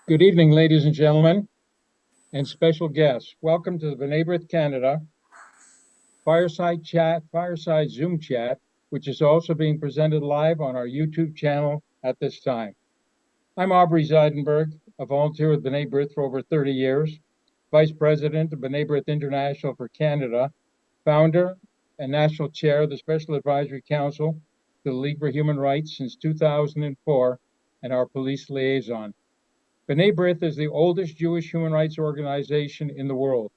Good evening, ladies and gentlemen, and special guests. Welcome to the Brith, Canada fireside Zoom chat, which is also being presented live on our YouTube channel at this time. I'm Aubrey Zidenberg, a volunteer with Brith for over 30 years, Vice President of Brith International for Canada, founder and National Chair of the Special Advisory Council to the League for Human Rights since 2004, and our police liaison. Brith is the oldest Jewish human rights organization in the world,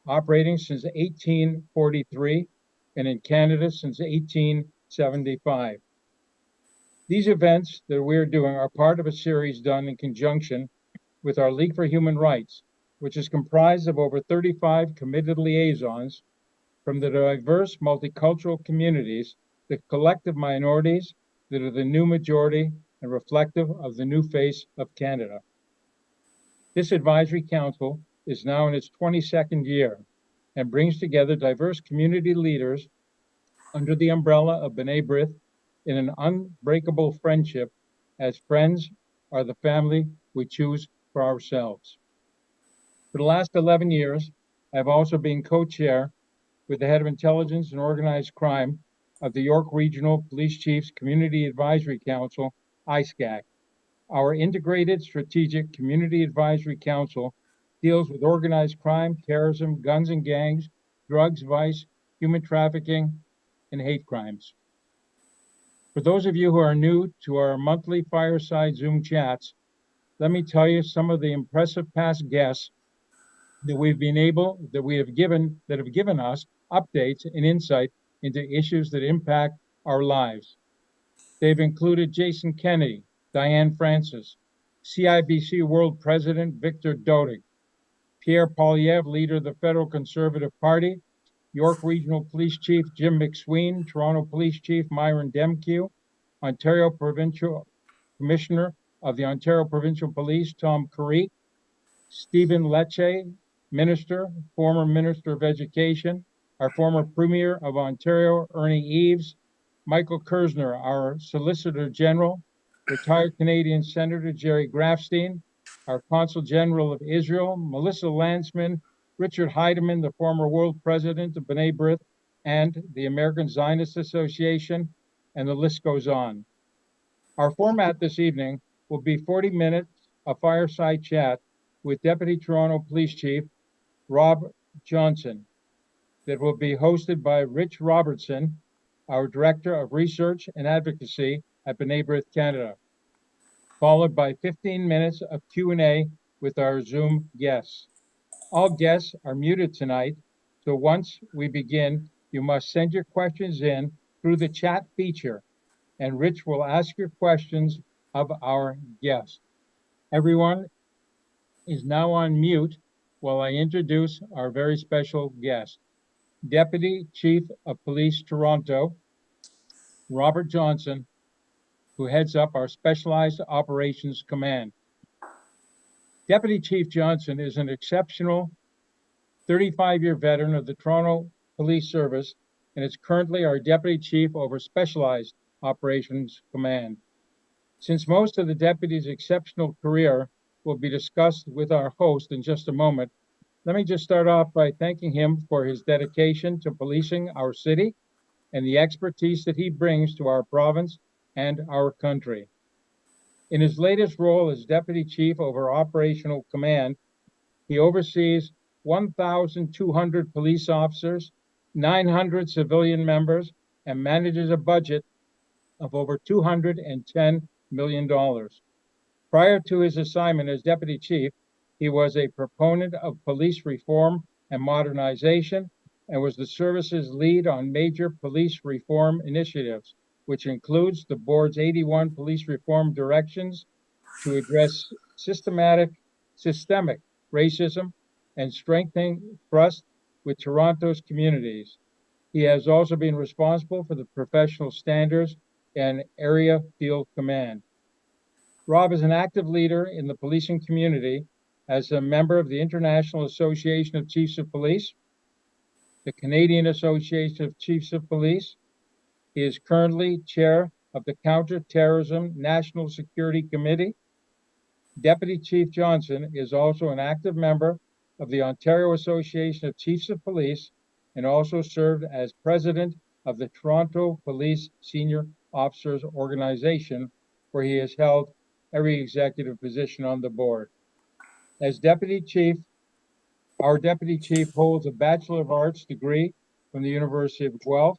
operating since 1843 and in Canada since 1875. These events that we're doing are part of a series done in conjunction with our League for Human Rights, which is comprised of over 35 committed liaisons from the diverse multicultural communities, the collective minorities that are the new majority and reflective of the new face of Canada. This advisory council is now in its 22nd year and brings together diverse community leaders under the umbrella of B'nai Brith in an unbreakable friendship, as friends are the family we choose for ourselves. For the last 11 years, I've also been co-chair with the head of intelligence and organized crime of the York Regional Police Chiefs Community Advisory Council, ISCAC. Our Integrated Strategic Community Advisory Council deals with organized crime, terrorism, guns and gangs, drugs, vice, human trafficking, and hate crimes. For those of you who are new to our monthly fireside Zoom chats, let me tell you some of the impressive past guests that have given us updates and insight into issues that impact our lives. They've included Jason Kennedy, Diane Francis, CIBC World President Victor Dodig, Pierre Poilievre, leader of the Federal Conservative Party, York Regional Police Chief Jim McSween, Toronto Police Chief Myron Demkew, Ontario Provincial Commissioner of the Ontario Provincial Police Tom Carrique, Stephen Lecce, former Minister of Education, our former Premier of Ontario Ernie Eves, Michael Kersner, our Solicitor General, retired Canadian Senator Jerry Grafstein, our Consul General of Israel, Melissa Landsman, Richard Heidemann, the former World President of B'nai Brith and the American Zionist Association, and the list goes on. Our format this evening will be 40 minutes of fireside chat with Deputy Toronto Police Chief Rob Johnson that will be hosted by Rich Robertson, our Director of Research and Advocacy at B'nai Brith Canada, followed by 15 minutes of Q&A with our Zoom guests. All guests are muted tonight, so once we begin, you must send your questions in through the chat feature, and Rich will ask your questions of our guests. Everyone is now on mute while I introduce our very special guest, Deputy Chief of Police Toronto, Robert Johnson, who heads up our Specialized Operations Command. Deputy Chief Johnson is an exceptional 35-year veteran of the Toronto Police Service and is currently our Deputy Chief over Specialized Operations Command. Since most of the deputy's exceptional career will be discussed with our host in just a moment, let me just start off by thanking him for his dedication to policing our city and the expertise that he brings to our province and our country. In his latest role as Deputy Chief over Operational Command, he oversees 1,200 police officers, 900 civilian members, and manages a budget of over $210 million. Prior to his assignment as Deputy Chief, he was a proponent of police reform and modernization and was the service's lead on major police reform initiatives, which includes the board's 81 police reform directions to address systemic racism and strengthening trust with Toronto's communities. He has also been responsible for the professional standards and area field command. Rob is an active leader in the policing community as a member of the International Association of Chiefs of Police, the Canadian Association of Chiefs of Police. He is currently chair of the Counter-Terrorism National Security Committee, Deputy Chief Johnson is also an active member of the Ontario Association of Chiefs of Police and also served as president of the Toronto Police Senior Officers Organization, where he has held every executive position on the board. As Deputy Chief, our Deputy Chief holds a Bachelor of Arts degree from the University of Guelph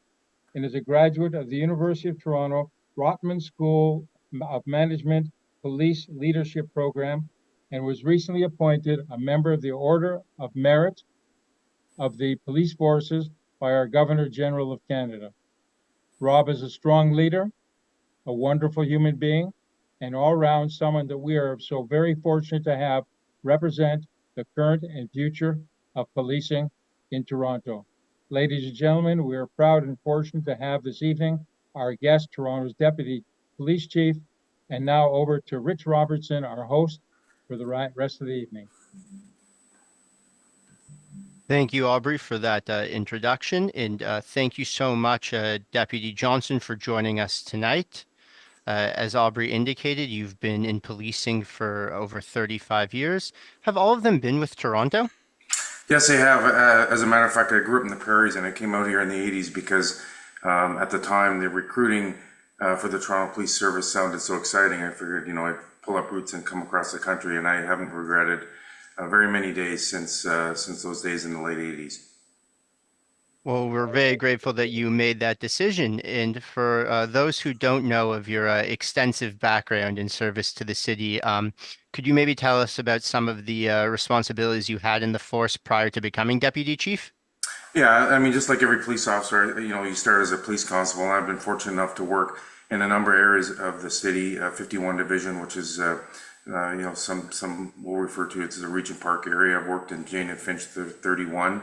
and is a graduate of the University of Toronto Rotman School of Management Police Leadership Program and was recently appointed a member of the Order of Merit of the Police Forces by our Governor General of Canada. Rob is a strong leader, a wonderful human being, and all around someone that we are so very fortunate to have represent the current and future of policing in Toronto. Ladies and gentlemen, we are proud and fortunate to have this evening our guest, Toronto's Deputy Police Chief, and now over to Rich Robertson, our host for the rest of the evening. Thank you, Aubrey, for that introduction, and thank you so much, Deputy Johnson, for joining us tonight. As Aubrey indicated, you've been in policing for over 35 years. Have all of them been with Toronto? Yes, I have. As a matter of fact, I grew up in the prairies and I came out here in the 80s because at the time the recruiting for the Toronto Police Service sounded so exciting. I figured, I'd pull up roots and come across the country, and I haven't regretted very many days since those days in the late 80s. Well, we're very grateful that you made that decision. And for those who don't know of your extensive background in service to the city, could you maybe tell us about some of the responsibilities you had in the force prior to becoming deputy chief? Yeah, I mean, just like every police officer, you start as a police constable, and I've been fortunate enough to work in a number of areas of the city, 51 Division, which is, some will refer to it as the Regent Park area. I've worked in Jane and Finch 31.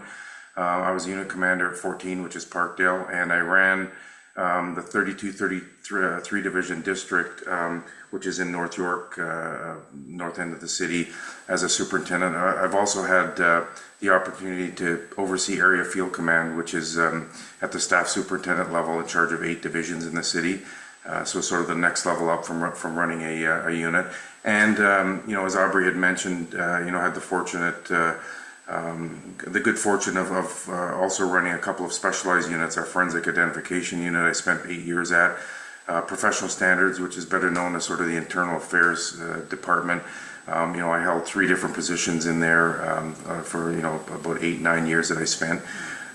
I was unit commander at 14, which is Parkdale, and I ran the 32-33 Division District, which is in North York, north end of the city, as a superintendent. I've also had the opportunity to oversee Area Field Command, which is at the staff superintendent level in charge of 8 divisions in the city. So sort of the next level up from running a unit. And, as Aubrey had mentioned, had the good fortune of also running a couple of specialized units. Our forensic identification unit I spent 8 years at, professional standards, which is better known as sort of the internal affairs department. I held 3 different positions in there for about 8-9 years that I spent,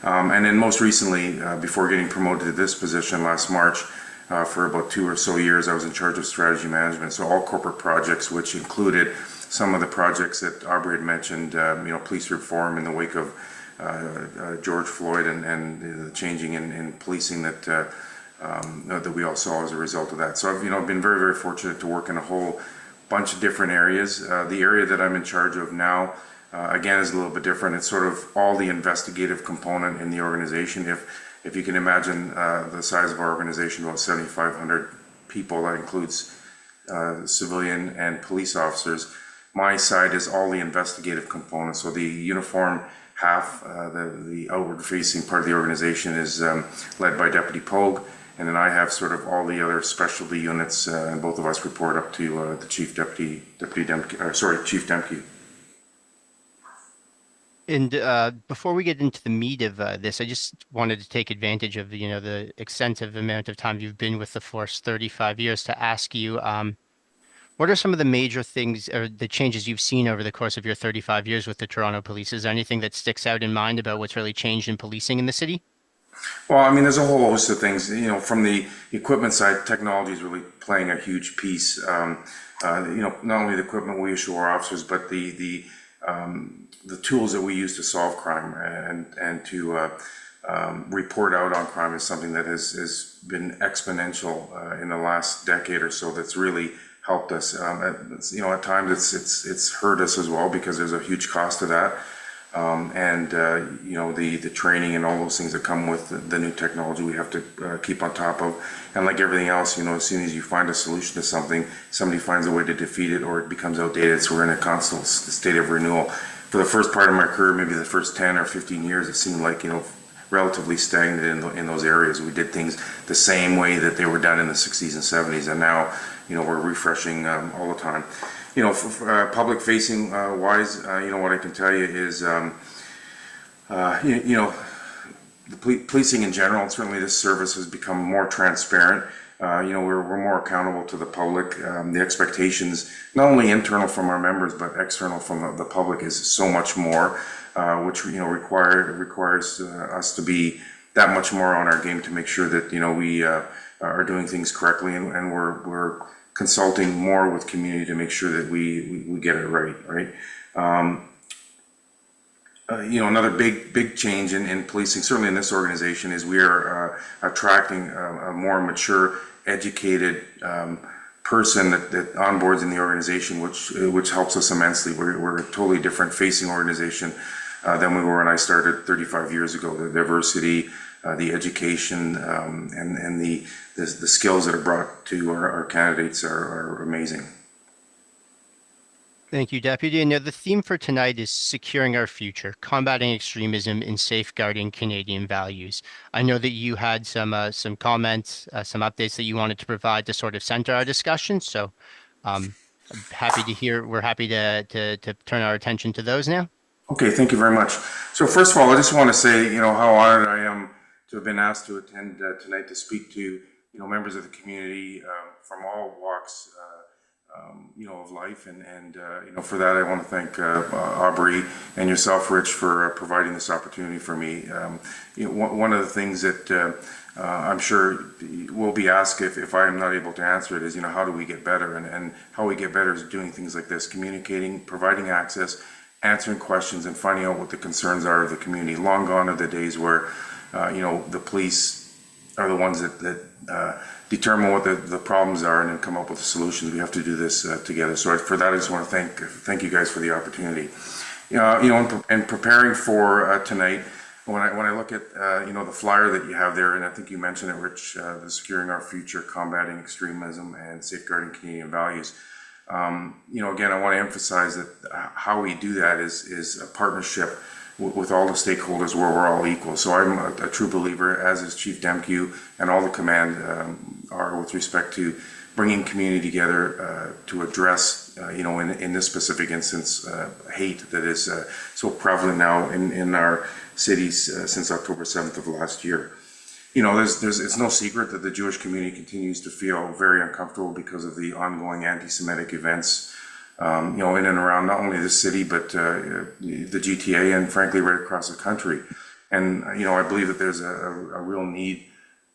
and then most recently, before getting promoted to this position last March, for about 2 or so years, I was in charge of strategy management. So all corporate projects, which included some of the projects that Aubrey had mentioned, police reform in the wake of George Floyd and the changing in policing that we all saw as a result of that. So I've been very, very fortunate to work in a whole bunch of different areas. The area that I'm in charge of now, again, is a little bit different. It's sort of all the investigative component in the organization. If you can imagine the size of our organization, about 7,500 people, that includes civilian and police officers. My side is all the investigative components. So the uniform half, the outward-facing part of the organization, is led by Deputy Pogue, and then I have sort of all the other specialty units, and both of us report up to the Chief Demke. And before we get into the meat of this, I just wanted to take advantage of the extensive amount of time you've been with the force, 35 years, to ask you, what are some of the major things or the changes you've seen over the course of your 35 years with the Toronto Police? Is there anything that sticks out in mind about what's really changed in policing in the city? Well, I mean, there's a whole host of things. From the equipment side, technology is really playing a huge piece. Not only the equipment we issue our officers, but the tools that we use to solve crime and to report out on crime is something that has been exponential in the last decade or so. That's really helped us. At times it's hurt us as well, because there's a huge cost to that. The training and all those things that come with the new technology we have to keep on top of. And like everything else, as soon as you find a solution to something, somebody finds a way to defeat it, or it becomes outdated. So we're in a constant state of renewal. For the first part of my career, maybe the first 10 or 15 years, it seemed like, relatively stagnant in those areas. We did things the same way that they were done in the 60s and 70s, and now, we're refreshing all the time. Public facing wise, what I can tell you is, the policing in general, and certainly this service has become more transparent. We're more accountable to the public. The expectations, not only internal from our members, but external from the public, is so much more, which requires us to be that much more on our game to make sure that we are doing things correctly, and we're consulting more with community to make sure that we get it right. Another big change in policing, certainly in this organization, is we are attracting a more mature, educated person that onboards in the organization, which helps us immensely. We're a totally different facing organization than we were when I started 35 years ago. The diversity, the education, and the skills that are brought to our candidates are amazing. Thank you, Deputy. And the theme for tonight is securing our future, combating extremism, and safeguarding Canadian values. I know that you had some comments, some updates that you wanted to provide to sort of center our discussion. So I'm happy to hear. We're happy to turn our attention to those now. Okay, thank you very much. So first of all, I just want to say, how honored I am to have been asked to attend tonight to speak to, members of the community from all walks, of life, and for that I want to thank Aubrey and yourself, Rich, for providing this opportunity for me. One of the things that I'm sure will be asked if I am not able to answer it is, how do we get better? And how we get better is doing things like this: communicating, providing access, answering questions, and finding out what the concerns are of the community. Long gone are the days where the police are the ones that determine what the problems are and then come up with the solutions. We have to do this together. So for that, I just want to thank you guys for the opportunity. In preparing for tonight, when I look at the flyer that you have there, and I think you mentioned it, Rich, the Securing Our Future, Combating Extremism, and Safeguarding Canadian Values. Again, I want to emphasize that how we do that is a partnership with all the stakeholders where we're all equal. So I'm a true believer, as is Chief Demkew and all the command are, with respect to bringing community together to address, in this specific instance, hate that is so prevalent now in our cities since October 7th of last year. It's no secret that the Jewish community continues to feel very uncomfortable because of the ongoing anti-Semitic events, in and around not only the city, but the GTA, and frankly, right across the country. And, I believe that there's a real need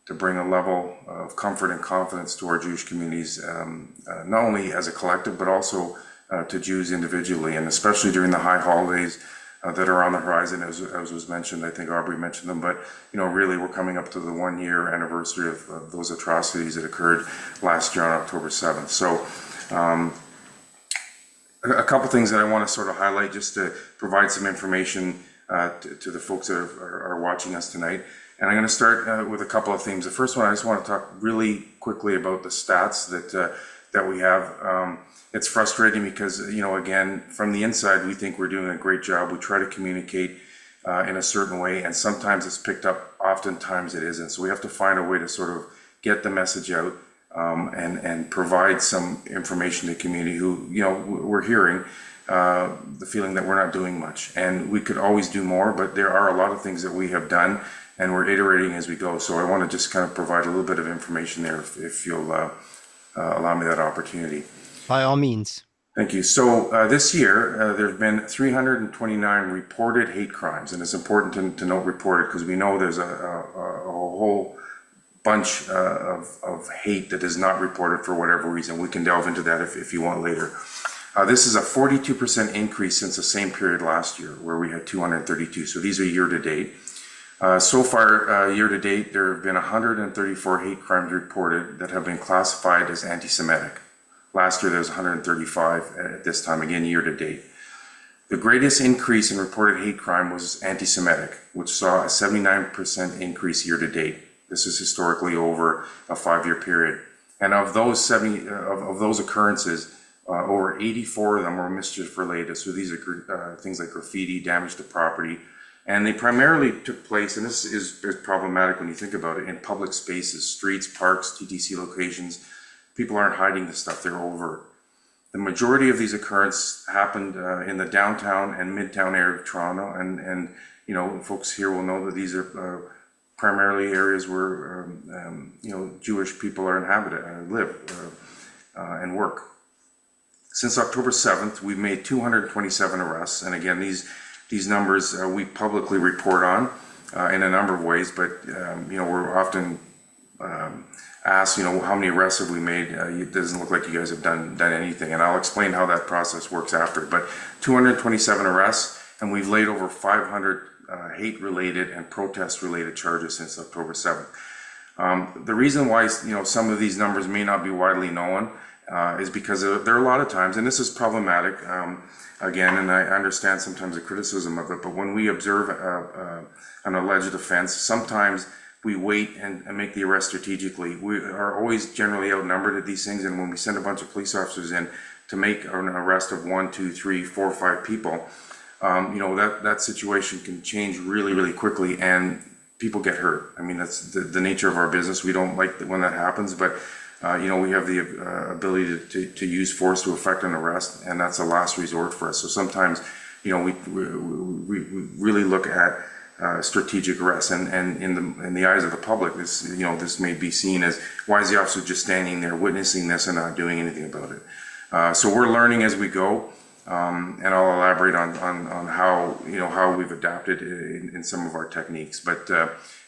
to bring a level of comfort and confidence to our Jewish communities, not only as a collective, but also to Jews individually, and especially during the high holidays that are on the horizon, as was mentioned. I think Aubrey mentioned them, but really we're coming up to the 1-year anniversary of those atrocities that occurred last year on October 7th. So a couple things that I want to sort of highlight, just to provide some information to the folks that are watching us tonight. And I'm going to start with a couple of themes. The first one, I just want to talk really quickly about the stats that we have. It's frustrating because, again, from the inside, we think we're doing a great job. We try to communicate in a certain way, and sometimes it's picked up, oftentimes it isn't. So we have to find a way to sort of get the message out and provide some information to the community who, we're hearing the feeling that we're not doing much. And we could always do more, but there are a lot of things that we have done, and we're iterating as we go. So I want to just kind of provide a little bit of information there, if you'll allow me that opportunity. By all means. Thank you. So this year, there have been 329 reported hate crimes, and it's important to note reported, because we know there's a whole bunch of hate that is not reported for whatever reason. We can delve into that if you want later. This is a 42% increase since the same period last year, where we had 232. So these are year to date. So far, year to date, there have been 134 hate crimes reported that have been classified as anti-Semitic. Last year, there was 135 at this time, again, year to date. The greatest increase in reported hate crime was anti-Semitic, which saw a 79% increase year to date. This is historically over a 5-year period. And of those of those occurrences, over 84 of them were mischief related. So these are things like graffiti, damage to property. And they primarily took place, and this is problematic when you think about it, in public spaces, streets, parks, TTC locations. People aren't hiding this stuff, they're overt. The majority of these occurrences happened in the downtown and midtown area of Toronto, and you know, folks here will know that these are primarily areas where you know, Jewish people are inhabited, live and work. Since October 7th, we've made 227 arrests, and again, these numbers we publicly report on in a number of ways, but you know, we're often asked, you know, how many arrests have we made? It doesn't look like you guys have done anything, and I'll explain how that process works after. But 227 arrests, and we've laid over 500 hate-related and protest-related charges since October 7th. The reason why, you know, some of these numbers may not be widely known is because there are a lot of times, and this is problematic, again, and I understand sometimes the criticism of it, but when we observe an alleged offense, sometimes we wait and make the arrest strategically. We are always generally outnumbered at these things, and when we send a bunch of police officers in to make an arrest of 1, 2, 3, 4, 5 people, you know, that situation can change really, really quickly, and people get hurt. I mean, that's the nature of our business. We don't like when that happens, but you know, we have the ability to use force to effect an arrest, and that's a last resort for us. So sometimes, you know, we really look at strategic arrests, and in the eyes of the public, this, you know, this may be seen as, why is the officer just standing there witnessing this and not doing anything about it? So we're learning as we go, and I'll elaborate on how, you know, how we've adapted in some of our techniques. But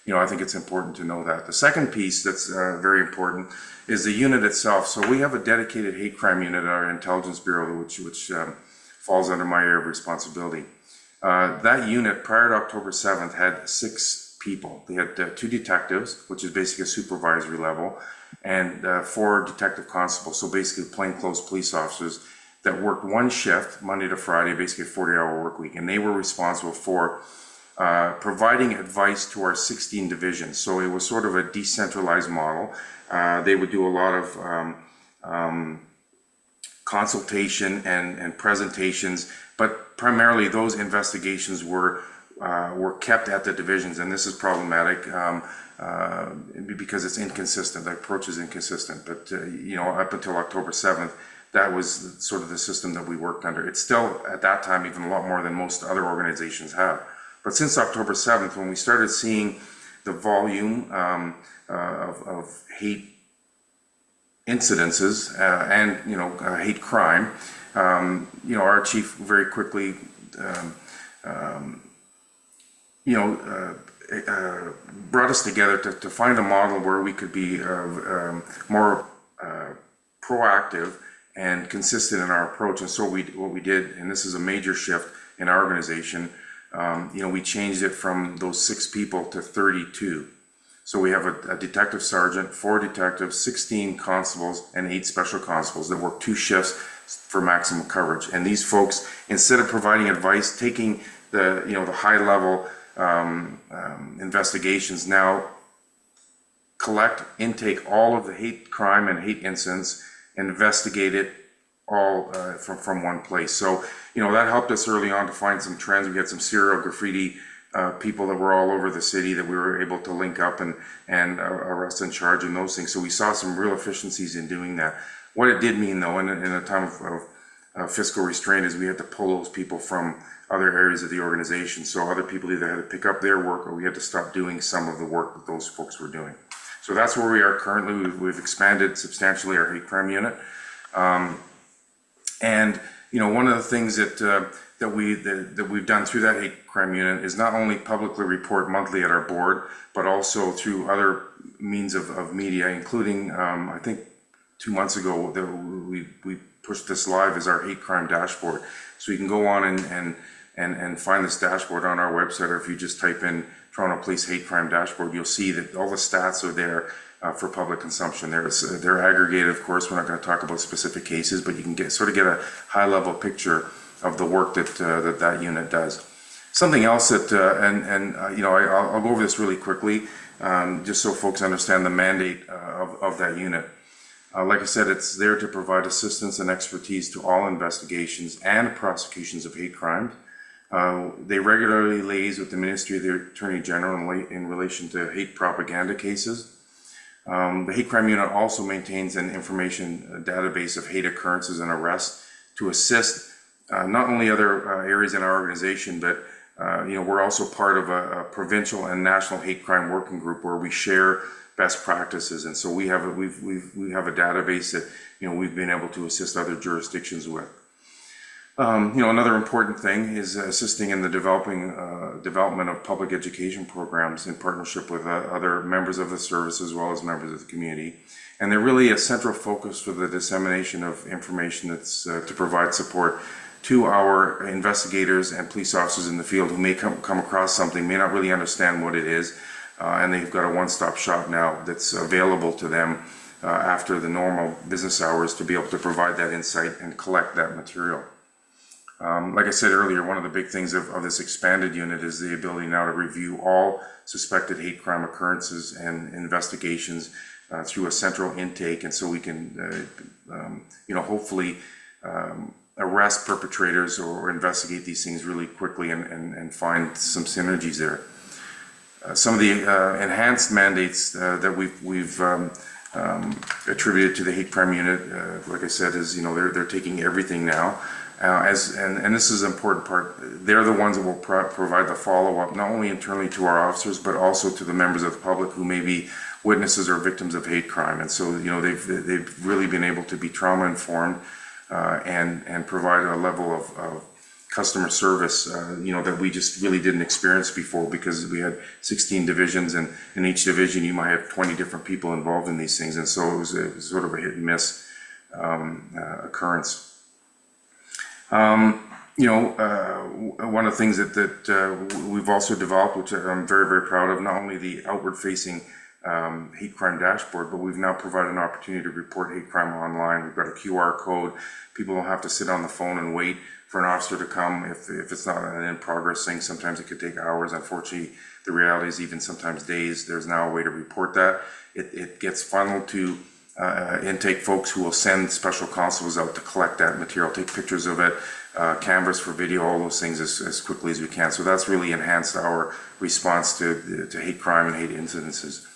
you know, I think it's important to know that. The second piece that's very important is the unit itself. So we have a dedicated hate crime unit at our intelligence bureau, which falls under my area of responsibility. That unit, prior to October 7th, had 6 people. They had 2 detectives, which is basically a supervisory level, and 4 detective constables, so basically plainclothes police officers that worked 1 shift, Monday to Friday, basically a 40-hour work week, and they were responsible for providing advice to our 16 divisions. So it was sort of a decentralized model. They would do a lot of consultation and presentations, but primarily those investigations were kept at the divisions, and this is problematic because it's inconsistent. The approach is inconsistent, but you know, up until October 7th, that was sort of the system that we worked under. It's still, at that time, even a lot more than most other organizations have. But since October 7th, when we started seeing the volume of hate incidences and, you know, hate crime, you know, our chief very quickly, you know, brought us together to find a model where we could be more proactive and consistent in our approach. And so what we did, and this is a major shift in our organization, you know, we changed it from those 6 people to 32. So we have a detective sergeant, 4 detectives, 16 constables, and 8 special constables that work 2 shifts for maximum coverage. And these folks, instead of providing advice, taking the, you know, the high level investigations, now collect, intake all of the hate crime and hate incidents, investigate it all from one place. So, you know, that helped us early on to find some trends. We had some serial graffiti people that were all over the city that we were able to link up and arrest and charge and those things. So we saw some real efficiencies in doing that. What it did mean, though, in a time of fiscal restraint, is we had to pull those people from other areas of the organization. So other people either had to pick up their work, or we had to stop doing some of the work that those folks were doing. So that's where we are currently. We've expanded substantially our hate crime unit. And you know, one of the things that we've done through that hate crime unit is not only publicly report monthly at our board, but also through other means of media, including I think 2 months ago that we pushed this live as our hate crime dashboard. So you can go on and find this dashboard on our website, or if you just type in Toronto Police Hate Crime Dashboard, you'll see that all the stats are there for public consumption. They're aggregated, of course. We're not going to talk about specific cases, but you can get a high-level picture of the work that unit does. Something else that, you know, I'll go over this really quickly, just so folks understand the mandate of that unit. Like I said, it's there to provide assistance and expertise to all investigations and prosecutions of hate crimes. They regularly liaise with the Ministry of the Attorney General in relation to hate propaganda cases. The hate crime unit also maintains an information database of hate occurrences and arrests to assist not only other areas in our organization, but we're also part of a provincial and national hate crime working group where we share best practices, and so we have a database that we've been able to assist other jurisdictions with. Another important thing is assisting in the development of public education programs in partnership with other members of the service as well as members of the community. And they're really a central focus for the dissemination of information that's to provide support to our investigators and police officers in the field who may come across something, may not really understand what it is, and they've got a one-stop shop now that's available to them after the normal business hours to be able to provide that insight and collect that material. Like I said earlier, one of the big things of this expanded unit is the ability now to review all suspected hate crime occurrences and investigations through a central intake, and so we can, hopefully arrest perpetrators or investigate these things really quickly and find some synergies there. Some of the enhanced mandates that we've attributed to the hate crime unit, like I said, is they're taking everything now. And this is an important part. They're the ones that will provide the follow-up, not only internally to our officers, but also to the members of the public who may be witnesses or victims of hate crime. And so, they've really been able to be trauma informed and provide a level of customer service, that we just really didn't experience before, because we had 16 divisions, and in each division you might have 20 different people involved in these things, and so it was sort of a hit and miss occurrence. One of the things that we've also developed, which I'm very, very proud of, not only the outward-facing hate crime dashboard, but we've now provided an opportunity to report hate crime online. We've got a QR code. People don't have to sit on the phone and wait for an officer to come if it's not an in-progress thing. Sometimes it could take hours. Unfortunately, the reality is even sometimes days. There's now a way to report that. It gets funneled to intake folks who will send special constables out to collect that material, take pictures of it, canvas for video, all those things as quickly as we can. So that's really enhanced our response to hate crime and hate incidences.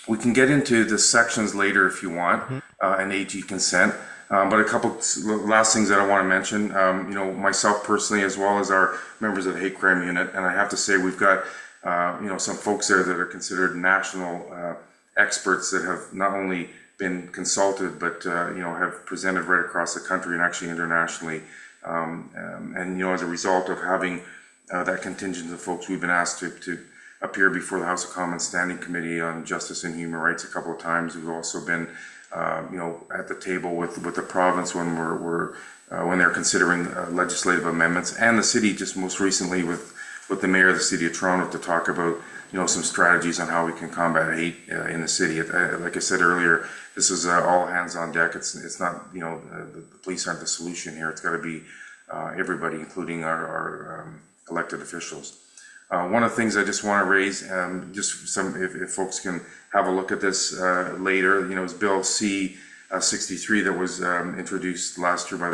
We can get into the sections later if you want, and AG consent. But a couple last things that I want to mention, myself personally, as well as our members of the hate crime unit, and I have to say we've got, some folks there that are considered national experts that have not only been consulted, but have presented right across the country and actually internationally. As a result of having that contingent of folks, we've been asked to appear before the House of Commons Standing Committee on Justice and Human Rights a couple of times. We've also been, at the table with the province when when they're considering legislative amendments, and the city just most recently with the mayor of the city of Toronto to talk about some strategies on how we can combat hate in the city. Like I said earlier, this is all hands on deck. It's not the police aren't the solution here. It's got to be everybody, including our elected officials. One of the things I just want to raise, if folks can have a look at this later, is Bill C-63 that was introduced last year by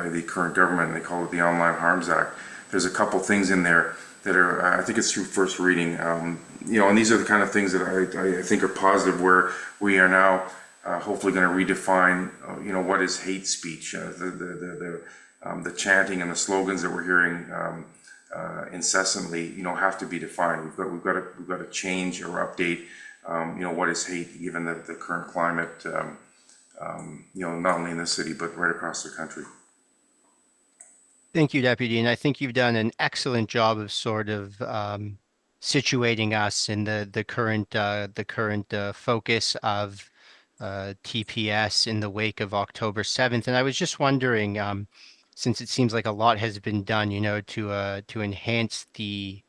the current government. They call it the Online Harms Act. There's a couple things in there that are, I think it's through first reading, and these are the kind of things that I think are positive, where we are now hopefully going to redefine, what is hate speech, the chanting and the slogans that we're hearing incessantly, have to be defined. We've got to change or update, what is hate, given the current climate, not only in this city but right across the country. Thank you, Deputy. And I think you've done an excellent job of sort of situating us in the current focus of TPS in the wake of October 7th. And I was just wondering, since it seems like a lot has been done, to enhance the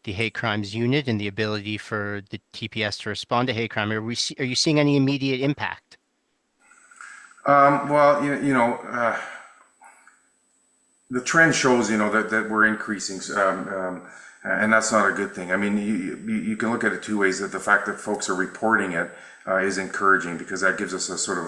hate crimes unit and the ability for the TPS to respond to hate crime, are you seeing any immediate impact? The trend shows, that we're increasing. And that's not a good thing. I mean, you can look at it two ways. That the fact that folks are reporting it is encouraging, because that gives us a sort of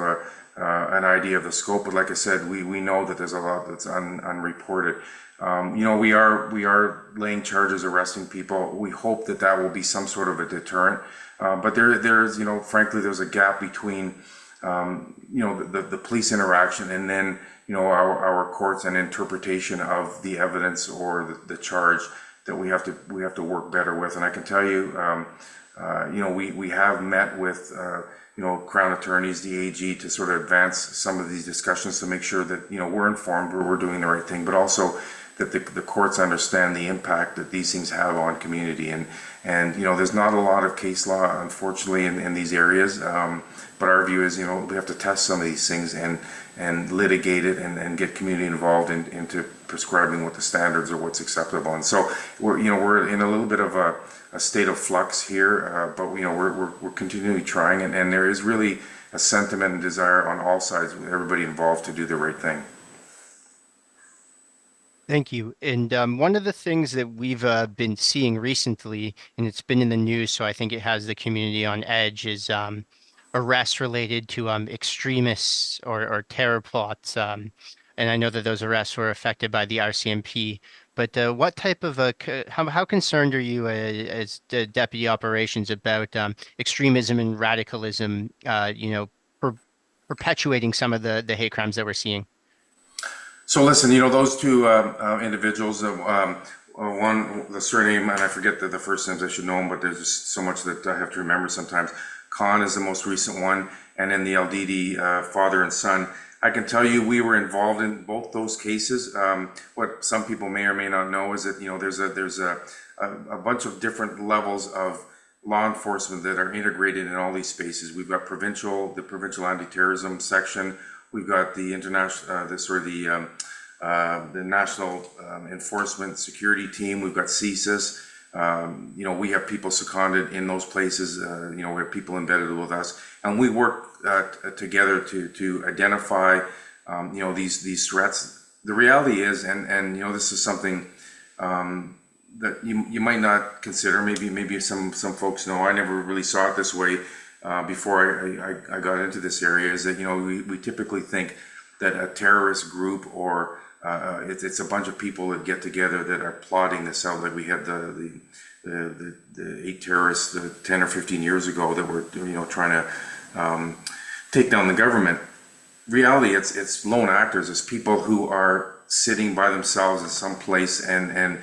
an idea of the scope. But like I said, we know that there's a lot that's unreported. We are laying charges, arresting people. We hope that that will be some sort of a deterrent. But there's frankly, there's a gap between the police interaction and then our courts and interpretation of the evidence or the charge that we have to work better with. And I can tell you, we have met with Crown attorneys, the AG, to sort of advance some of these discussions to make sure that we're informed, we're doing the right thing, but also that the courts understand the impact that these things have on community. And there's not a lot of case law, unfortunately, in these areas. But our view is, we have to test some of these things and litigate it and get community involved into prescribing what the standards or what's acceptable. And so we're in a little bit of a state of flux here, but we're continually trying, and there is really a sentiment and desire on all sides with everybody involved to do the right thing. Thank you. And one of the things that we've been seeing recently, and it's been in the news, so I think it has the community on edge, is arrests related to extremists or terror plots. And I know that those arrests were affected by the RCMP. But what type of how concerned are you as the deputy operations about extremism and radicalism? Perpetuating some of the hate crimes that we're seeing. So listen, those two individuals, one, the surname, and I forget the first names, I should know them, but there's just so much that I have to remember sometimes. Khan is the most recent one, and then the Aldidi father and son. I can tell you we were involved in both those cases. What some people may or may not know is that, there's a bunch of different levels of law enforcement that are integrated in all these spaces. We've got the provincial anti-terrorism section. We've got the international, the national enforcement security team. We've got CSIS. We have people seconded in those places. We have people embedded with us, and we work together to identify, these threats. The reality is, and this is something that you might not consider. Maybe some folks know. I never really saw it this way. Before I got into this area, is that we typically think that a terrorist group or it's a bunch of people that get together that are plotting this out. Like we had the 8 terrorists 10 or 15 years ago that were trying to take down the government. Reality, it's lone actors. It's people who are sitting by themselves in some place and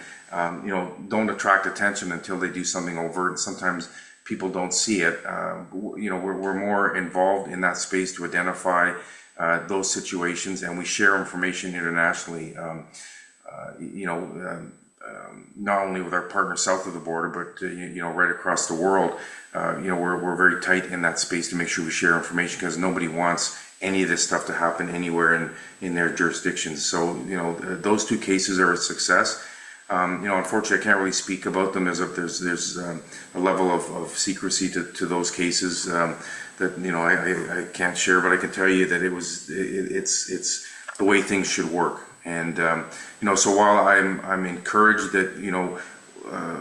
don't attract attention until they do something overt. And sometimes people don't see it. We're more involved in that space to identify those situations, and we share information internationally. Not only with our partners south of the border, but right across the world. We're very tight in that space to make sure we share information, because nobody wants any of this stuff to happen anywhere in their jurisdictions. So those two cases are a success. Unfortunately, I can't really speak about them. There's a level of secrecy to those cases that I can't share, but I can tell you that it's the way things should work. And so while I'm encouraged that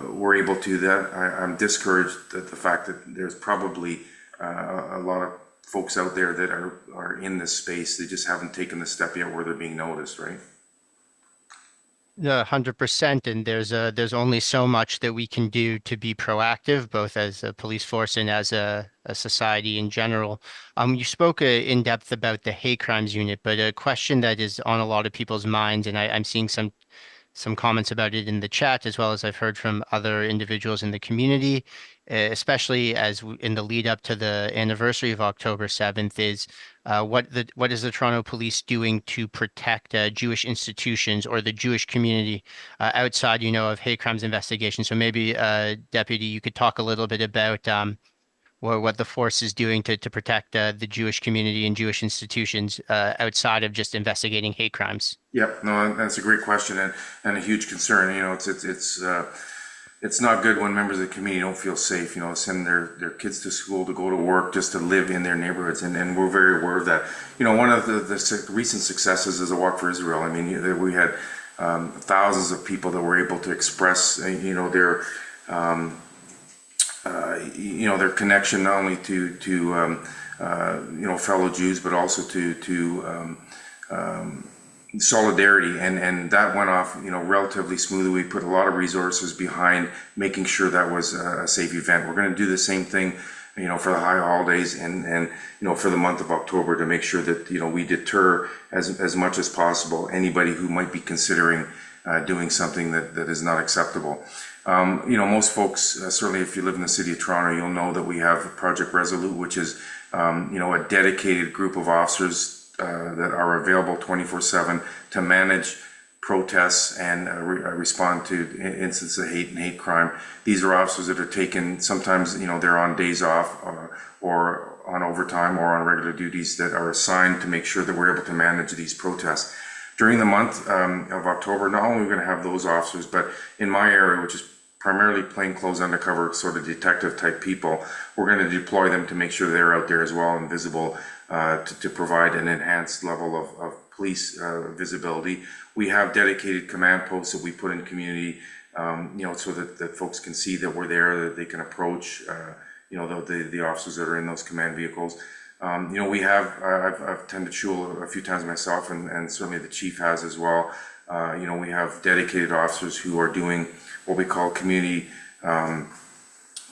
we're able to do that, I'm discouraged at the fact that there's probably a lot of folks out there that are in this space. They just haven't taken the step yet where they're being noticed, right? 100%, and there's only so much that we can do to be proactive, both as a police force and as a society in general. You spoke in depth about the hate crimes unit, but a question that is on a lot of people's minds, and I'm seeing some comments about it in the chat, as well as I've heard from other individuals in the community, especially in the lead up to the anniversary of October 7th, is what is the Toronto Police doing to protect Jewish institutions or the Jewish community outside, of hate crimes investigation? So maybe, Deputy, you could talk a little bit about what the force is doing to protect the Jewish community and Jewish institutions outside of just investigating hate crimes. Yep, no, that's a great question and a huge concern. It's not good when members of the community don't feel safe. Send their kids to school, to go to work, just to live in their neighborhoods, and we're very aware of that. One of the recent successes is a Walk for Israel. I mean, we had thousands of people that were able to express, their their connection not only to fellow Jews, but also to solidarity, and that went off relatively smoothly. We put a lot of resources behind making sure that was a safe event. We're going to do the same thing for the high holidays and for the month of October, to make sure that we deter as much as possible anybody who might be considering doing something that is not acceptable. Most folks, certainly if you live in the city of Toronto, you'll know that we have Project Resolute, which is a dedicated group of officers that are available 24/7 to manage protests and respond to instances of hate crime. These are officers that are taken, sometimes they're on days off or on overtime or on regular duties, that are assigned to make sure that we're able to manage these protests. During the month of October, not only are we going to have those officers, but in my area, which is primarily plainclothes undercover sort of detective type people, we're going to deploy them to make sure they're out there as well and visible, to provide an enhanced level of police visibility. We have dedicated command posts that we put in community, so that folks can see that we're there, that they can approach, the officers that are in those command vehicles. We have, I've attended shul a few times myself, and certainly the chief has as well. We have dedicated officers who are doing what we call community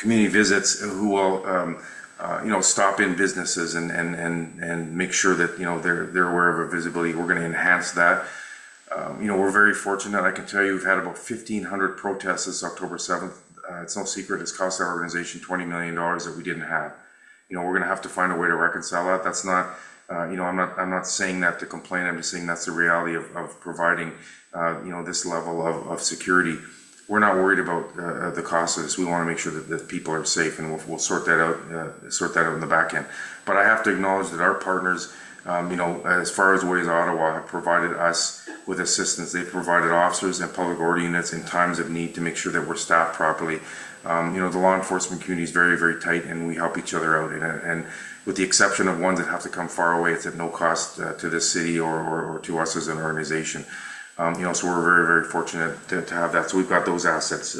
visits, who will stop in businesses and make sure that they're aware of our visibility. We're going to enhance that. We're very fortunate. I can tell you we've had about 1,500 protests this October 7th. It's no secret it's cost our organization $20 million that we didn't have. We're going to have to find a way to reconcile that. That's not, I'm not saying that to complain. I'm just saying that's the reality of providing, this level of security. We're not worried about the cost of this. We want to make sure that people are safe, and we'll sort that out in the back end. But I have to acknowledge that our partners, as far as Ways Ottawa, have provided us with assistance. They've provided officers and public order units in times of need to make sure that we're staffed properly. The law enforcement community is very, very tight, and we help each other out. And with the exception of ones that have to come far away, it's at no cost to this city or to us as an organization. So we're very, very fortunate to have that. So we've got those assets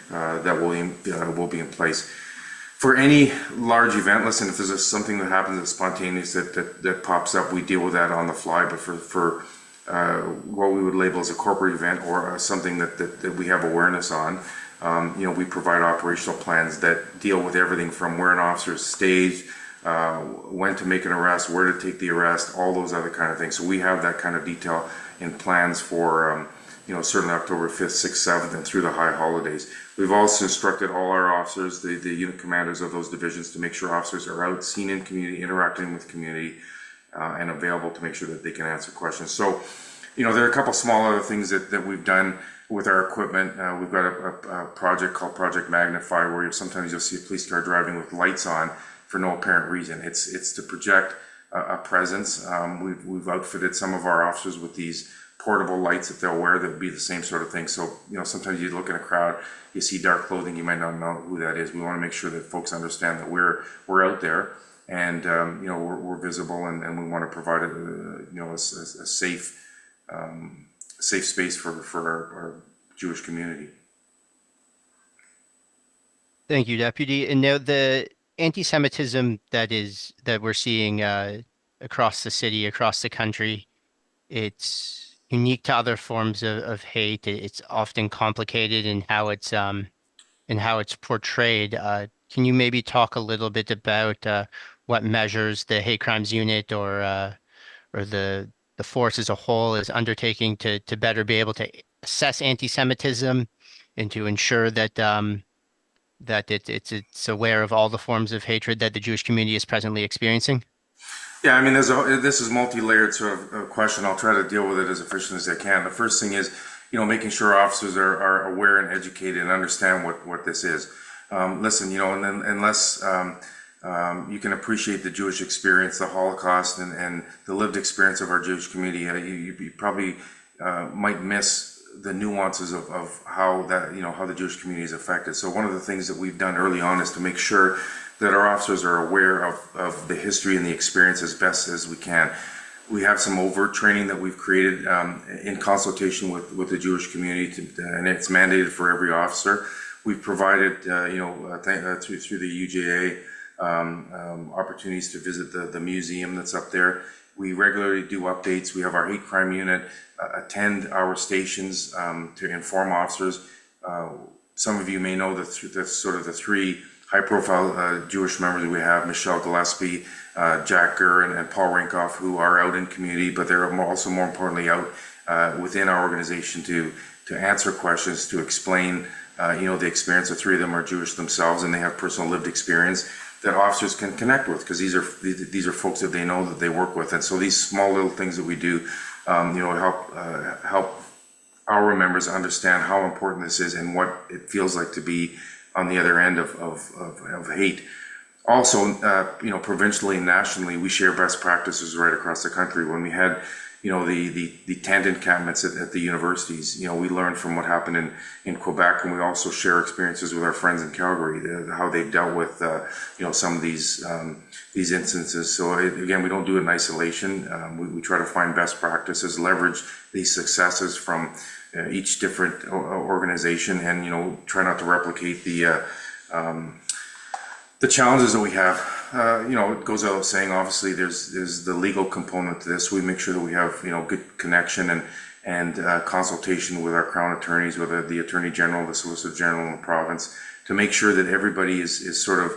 that will be in place. For any large event, listen, if there's something that happens that's spontaneous that pops up, we deal with that on the fly. But for what we would label as a corporate event or something that we have awareness on, we provide operational plans that deal with everything from where an officer is staged, when to make an arrest, where to take the arrest, all those other kind of things. So we have that kind of detail in plans for, certainly October 5th, 6th, 7th, and through the high holidays. We've also instructed all our officers, the unit commanders of those divisions, to make sure officers are out, seen in community, interacting with community, and available to make sure that they can answer questions. So, there are a couple small other things that we've done with our equipment. We've got a project called Project Magnify, where sometimes you'll see a police car driving with lights on for no apparent reason. It's to project a presence. We've outfitted some of our officers with these portable lights that they'll wear that would be the same sort of thing. So, sometimes you look in a crowd, you see dark clothing, you might not know who that is. We want to make sure that folks understand that we're out there, and we're visible, and we want to provide a safe space for our Jewish community. Thank you, Deputy. And now the anti-Semitism that we're seeing across the city, across the country, it's unique to other forms of hate. It's often complicated in how it's portrayed. Can you maybe talk a little bit about what measures the hate crimes unit or the force as a whole is undertaking to better be able to assess anti-Semitism and to ensure that it's aware of all the forms of hatred that the Jewish community is presently experiencing? Yeah, I mean, this is multi-layered sort of question. I'll try to deal with it as efficiently as I can. The first thing is, making sure officers are aware and educated and understand what this is. Listen, and then unless you can appreciate the Jewish experience, the Holocaust, and the lived experience of our Jewish community, you probably might miss the nuances of how the Jewish community is affected. So one of the things that we've done early on is to make sure that our officers are aware of the history and the experience as best as we can. We have some overt training that we've created in consultation with the Jewish community, and it's mandated for every officer. We've provided, through the UJA, opportunities to visit the museum that's up there. We regularly do updates. We have our hate crime unit attend our stations to inform officers. Some of you may know that sort of the three high-profile Jewish members we have: Michelle Gillespie, Jack Gurr, and Paul Rinkoff, who are out in community, but they're also more importantly out within our organization to answer questions, to explain the experience. The three of them are Jewish themselves, and they have personal lived experience that officers can connect with, because these are folks that they know, that they work with. And so these small little things that we do help our members understand how important this is and what it feels like to be on the other end of hate. Also, provincially and nationally, we share best practices right across the country. When we had the tent encampments at the universities, we learned from what happened in Quebec, and we also share experiences with our friends in Calgary, how they've dealt with some of these instances. So again, we don't do it in isolation. We try to find best practices, leverage these successes from each different organization, and try not to replicate the challenges that we have. It goes without saying, obviously, there's the legal component to this. We make sure that we have, good connection and consultation with our Crown attorneys, with the Attorney General, the Solicitor General in the province, to make sure that everybody is sort of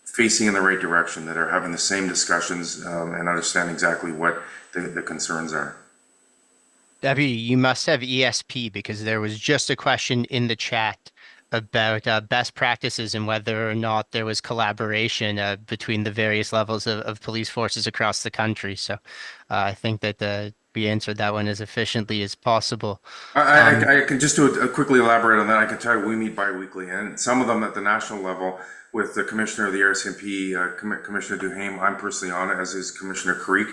facing in the right direction, that are having the same discussions and understand exactly what the concerns are. Deputy, you must have ESP, because there was just a question in the chat about best practices and whether or not there was collaboration between the various levels of police forces across the country. So I think that we answered that one as efficiently as possible. I can just quickly elaborate on that. I can tell you we meet bi-weekly, and some of them at the national level with the Commissioner of the RCMP, Commissioner Duhaime. I'm personally on it, as is Commissioner Creek.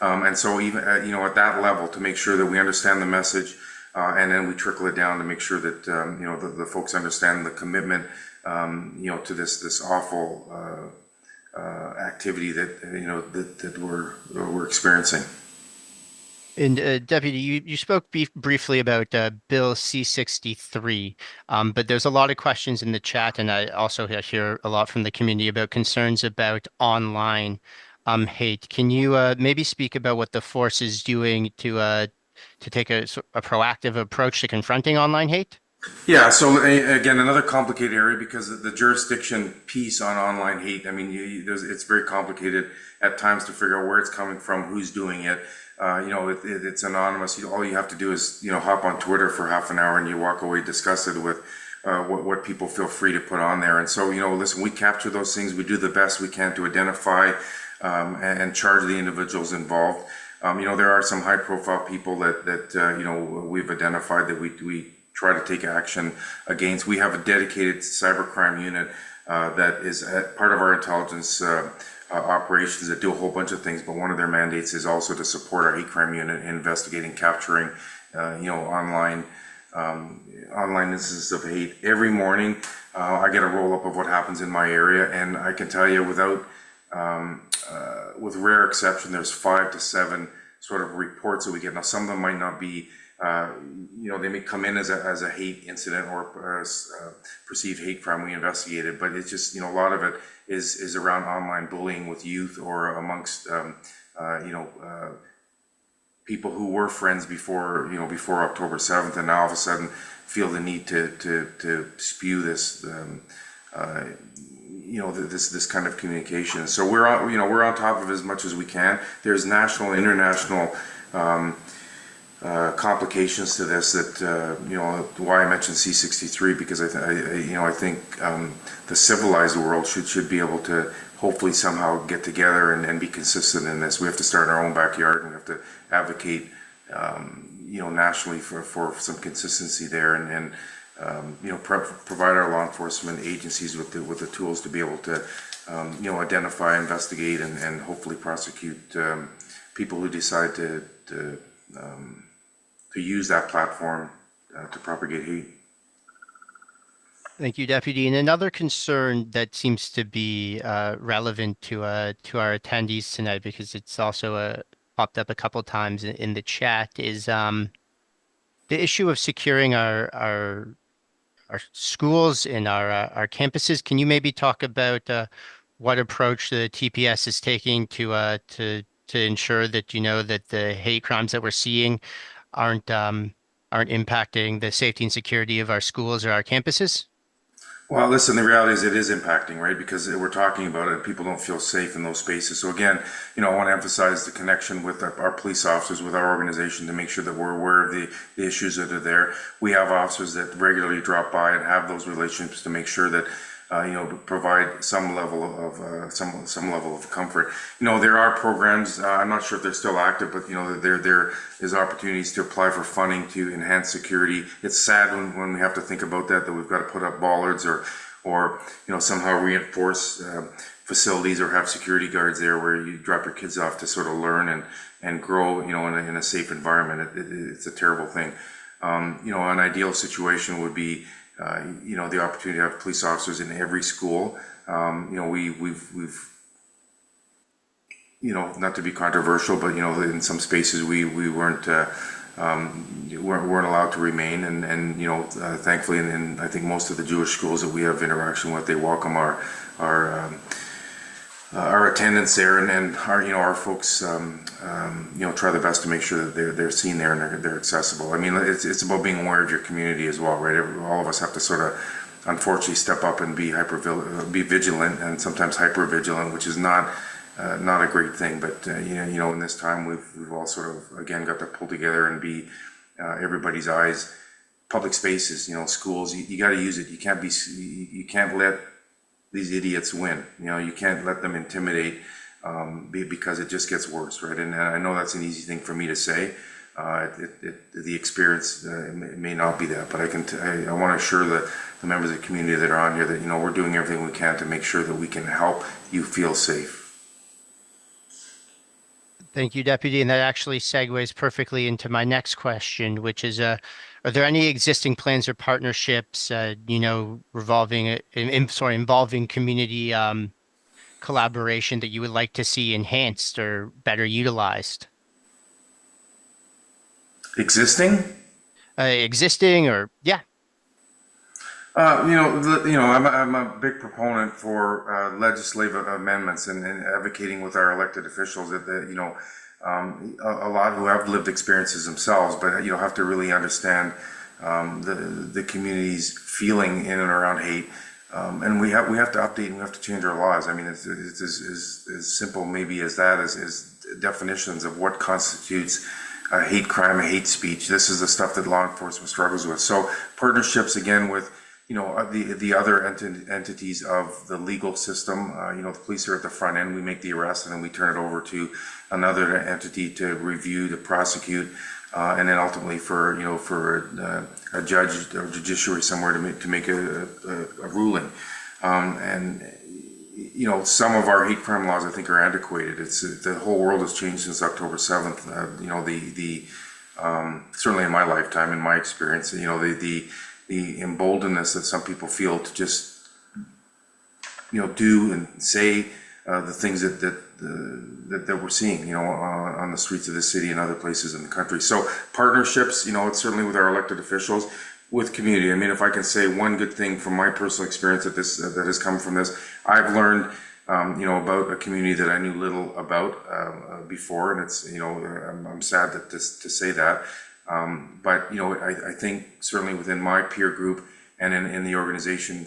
And so even at that level, to make sure that we understand the message, and then we trickle it down to make sure that the folks understand the commitment to this awful activity that we're experiencing. And Deputy, you spoke briefly about Bill C-63, but there's a lot of questions in the chat, and I also hear a lot from the community about concerns about online hate. Can you maybe speak about what the force is doing to take a proactive approach to confronting online hate? Yeah, so again, another complicated area, because the jurisdiction piece on online hate, I mean, it's very complicated at times to figure out where it's coming from, who's doing it. It's anonymous. All you have to do is, hop on Twitter for half an hour and you walk away disgusted with what people feel free to put on there. And so, listen, we capture those things. We do the best we can to identify and charge the individuals involved. There are some high-profile people that we've identified that we try to take action against. We have a dedicated cybercrime unit that is part of our intelligence operations that do a whole bunch of things, but one of their mandates is also to support our hate crime unit in investigating, capturing, online instances of hate. Every morning, I get a roll-up of what happens in my area, and I can tell you, with rare exception, there's 5 to 7 sort of reports that we get. Now, some of them might not be, they may come in as a hate incident or perceived hate crime we investigated, but it's just, a lot of it is around online bullying with youth or amongst, people who were friends before October 7th, and now all of a sudden feel the need to spew this, this kind of communication. So we're on top of it as much as we can. There's national, international complications to this. That why I mentioned C-63, because I think the civilized world should be able to hopefully somehow get together and be consistent in this. We have to start in our own backyard, and we have to advocate nationally for some consistency there, and provide our law enforcement agencies with the tools to be able to identify, investigate, and hopefully prosecute people who decide to use that platform to propagate hate. Thank you, Deputy. And another concern that seems to be relevant to our attendees tonight, because it's also popped up a couple times in the chat, is the issue of securing our schools and our campuses. Can you maybe talk about what approach the TPS is taking to ensure that that the hate crimes that we're seeing aren't aren't impacting the safety and security of our schools or our campuses? Well, listen, the reality is it is impacting, right? Because we're talking about it and people don't feel safe in those spaces. So again, I want to emphasize the connection with our police officers, with our organization, to make sure that we're aware of the issues that are there. We have officers that regularly drop by and have those relationships to make sure that to provide some level of some level of comfort. There are programs. I'm not sure if they're still active, but there is opportunities to apply for funding to enhance security. It's sad when we have to think about that we've got to put up bollards or somehow reinforce facilities or have security guards there where you drop your kids off to sort of learn and grow in a safe environment. It's a terrible thing. An ideal situation would be the opportunity to have police officers in every school. We've not to be controversial, but in some spaces we weren't allowed to remain, and thankfully, and I think most of the Jewish schools that we have interaction with, they welcome our attendance there, and our folks try their best to make sure that they're seen there and they're accessible. I mean, it's about being aware of your community as well, right? All of us have to sort of unfortunately step up and be vigilant, and sometimes hyper vigilant, which is not a great thing. But in this time we've all sort of again got to pull together and be everybody's eyes. Public spaces, schools, you got to use it. You can't let these idiots win. You can't let them intimidate because it just gets worse, right? And I know that's an easy thing for me to say. The experience may not be that, but I want to assure the members of the community that are on here that we're doing everything we can to make sure that we can help you feel safe. Thank you, Deputy. And that actually segues perfectly into my next question, which is, are there any existing plans or partnerships, involving community collaboration that you would like to see enhanced or better utilized? Existing or, yeah. I'm a big proponent for legislative amendments and advocating with our elected officials that a lot who have lived experiences themselves, but have to really understand the community's feeling in and around hate, and we have to update and we have to change our laws. I mean, it's as simple maybe as that, as definitions of what constitutes a hate crime, a hate speech. This is the stuff that law enforcement struggles with. So partnerships again with the other entities of the legal system. The police are at the front end. We make the arrest and then we turn it over to another entity to review, to prosecute, and then ultimately for a judge or judiciary somewhere to make a ruling. Some of our hate crime laws I think are antiquated. It's the whole world has changed since October 7th. Certainly in my lifetime, in my experience, the emboldenedness that some people feel to just do and say the things that we're seeing on the streets of the city and other places in the country. So partnerships, it's certainly with our elected officials, with community. I mean, if I can say one good thing from my personal experience that has come from this, I've learned about a community that I knew little about before, and it's I'm sad to say that. But I think certainly within my peer group and in the organization,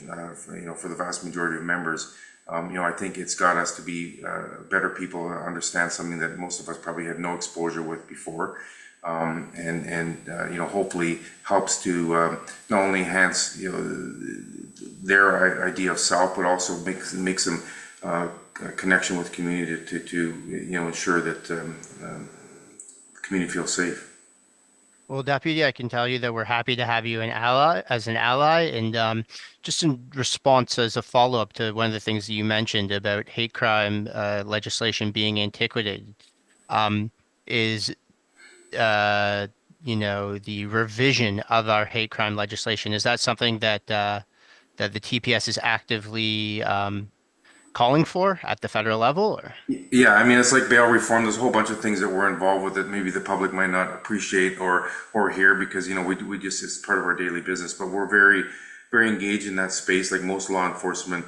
for the vast majority of members, I think it's got us to be better people, understand something that most of us probably had no exposure with before, and hopefully helps to not only enhance their idea of self, but also makes them a connection with community to ensure that the community feels safe. Well, Deputy, I can tell you that we're happy to have you as an ally. And just in response as a follow-up to one of the things that you mentioned about hate crime legislation being antiquated, is the revision of our hate crime legislation. Is that something that that the TPS is actively calling for at the federal level? Or Yeah, I mean, it's like bail reform. There's a whole bunch of things that we're involved with that maybe the public might not appreciate or hear because, we just, it's part of our daily business, but we're very, very engaged in that space, like most law enforcement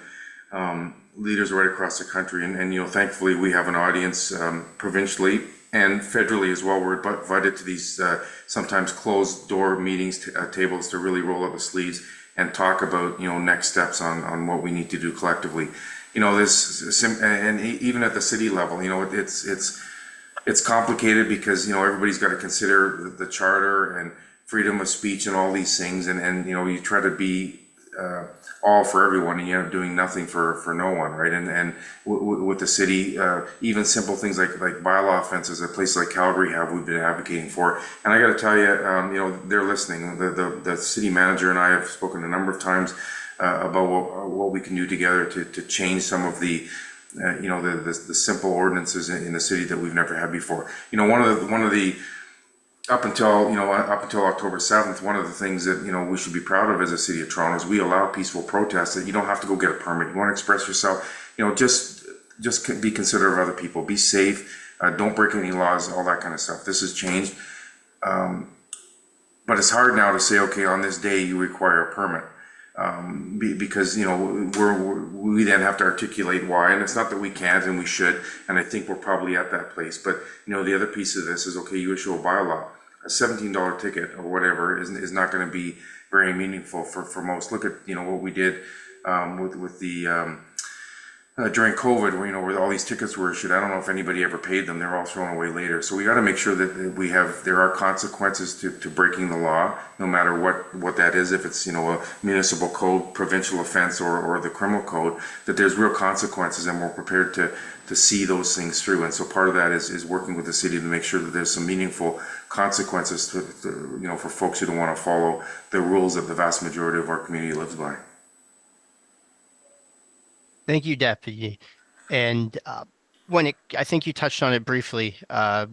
leaders right across the country. And thankfully we have an audience provincially and federally as well. We're invited to these sometimes closed door meetings, tables to really roll up the sleeves and talk about, next steps on what we need to do collectively. And even at the city level, it's complicated because, everybody's got to consider the charter and freedom of speech and all these things. And you try to be all for everyone and you end up doing nothing for no one, right? And with the city, even simple things like bylaw offenses, a place like Calgary we've been advocating for. And I got to tell you, they're listening. The city manager and I have spoken a number of times about what we can do together to change some of the the simple ordinances in the city that we've never had before. One of the up until October 7th, one of the things that we should be proud of as a city of Toronto is we allow peaceful protests that you don't have to go get a permit. You want to express yourself, just be considerate of other people, be safe, don't break any laws, all that kind of stuff. This has changed, but it's hard now to say, okay, on this day you require a permit. Because we then have to articulate why, and it's not that we can't and we should, and I think we're probably at that place. But the other piece of this is, okay, you issue a bylaw, a $17 ticket or whatever is not going to be very meaningful for most. Look at what we did with the during COVID, where all these tickets were issued. I don't know if anybody ever paid them. They're all thrown away later. So we got to make sure that there are consequences to breaking the law, no matter what that is. If it's a municipal code, provincial offense, or the criminal code, that there's real consequences, and we're prepared to see those things through. And so part of that is working with the city to make sure that there's some meaningful consequences for folks who don't want to follow the rules that the vast majority of our community lives by. Thank you, Deputy. And I think you touched on it briefly,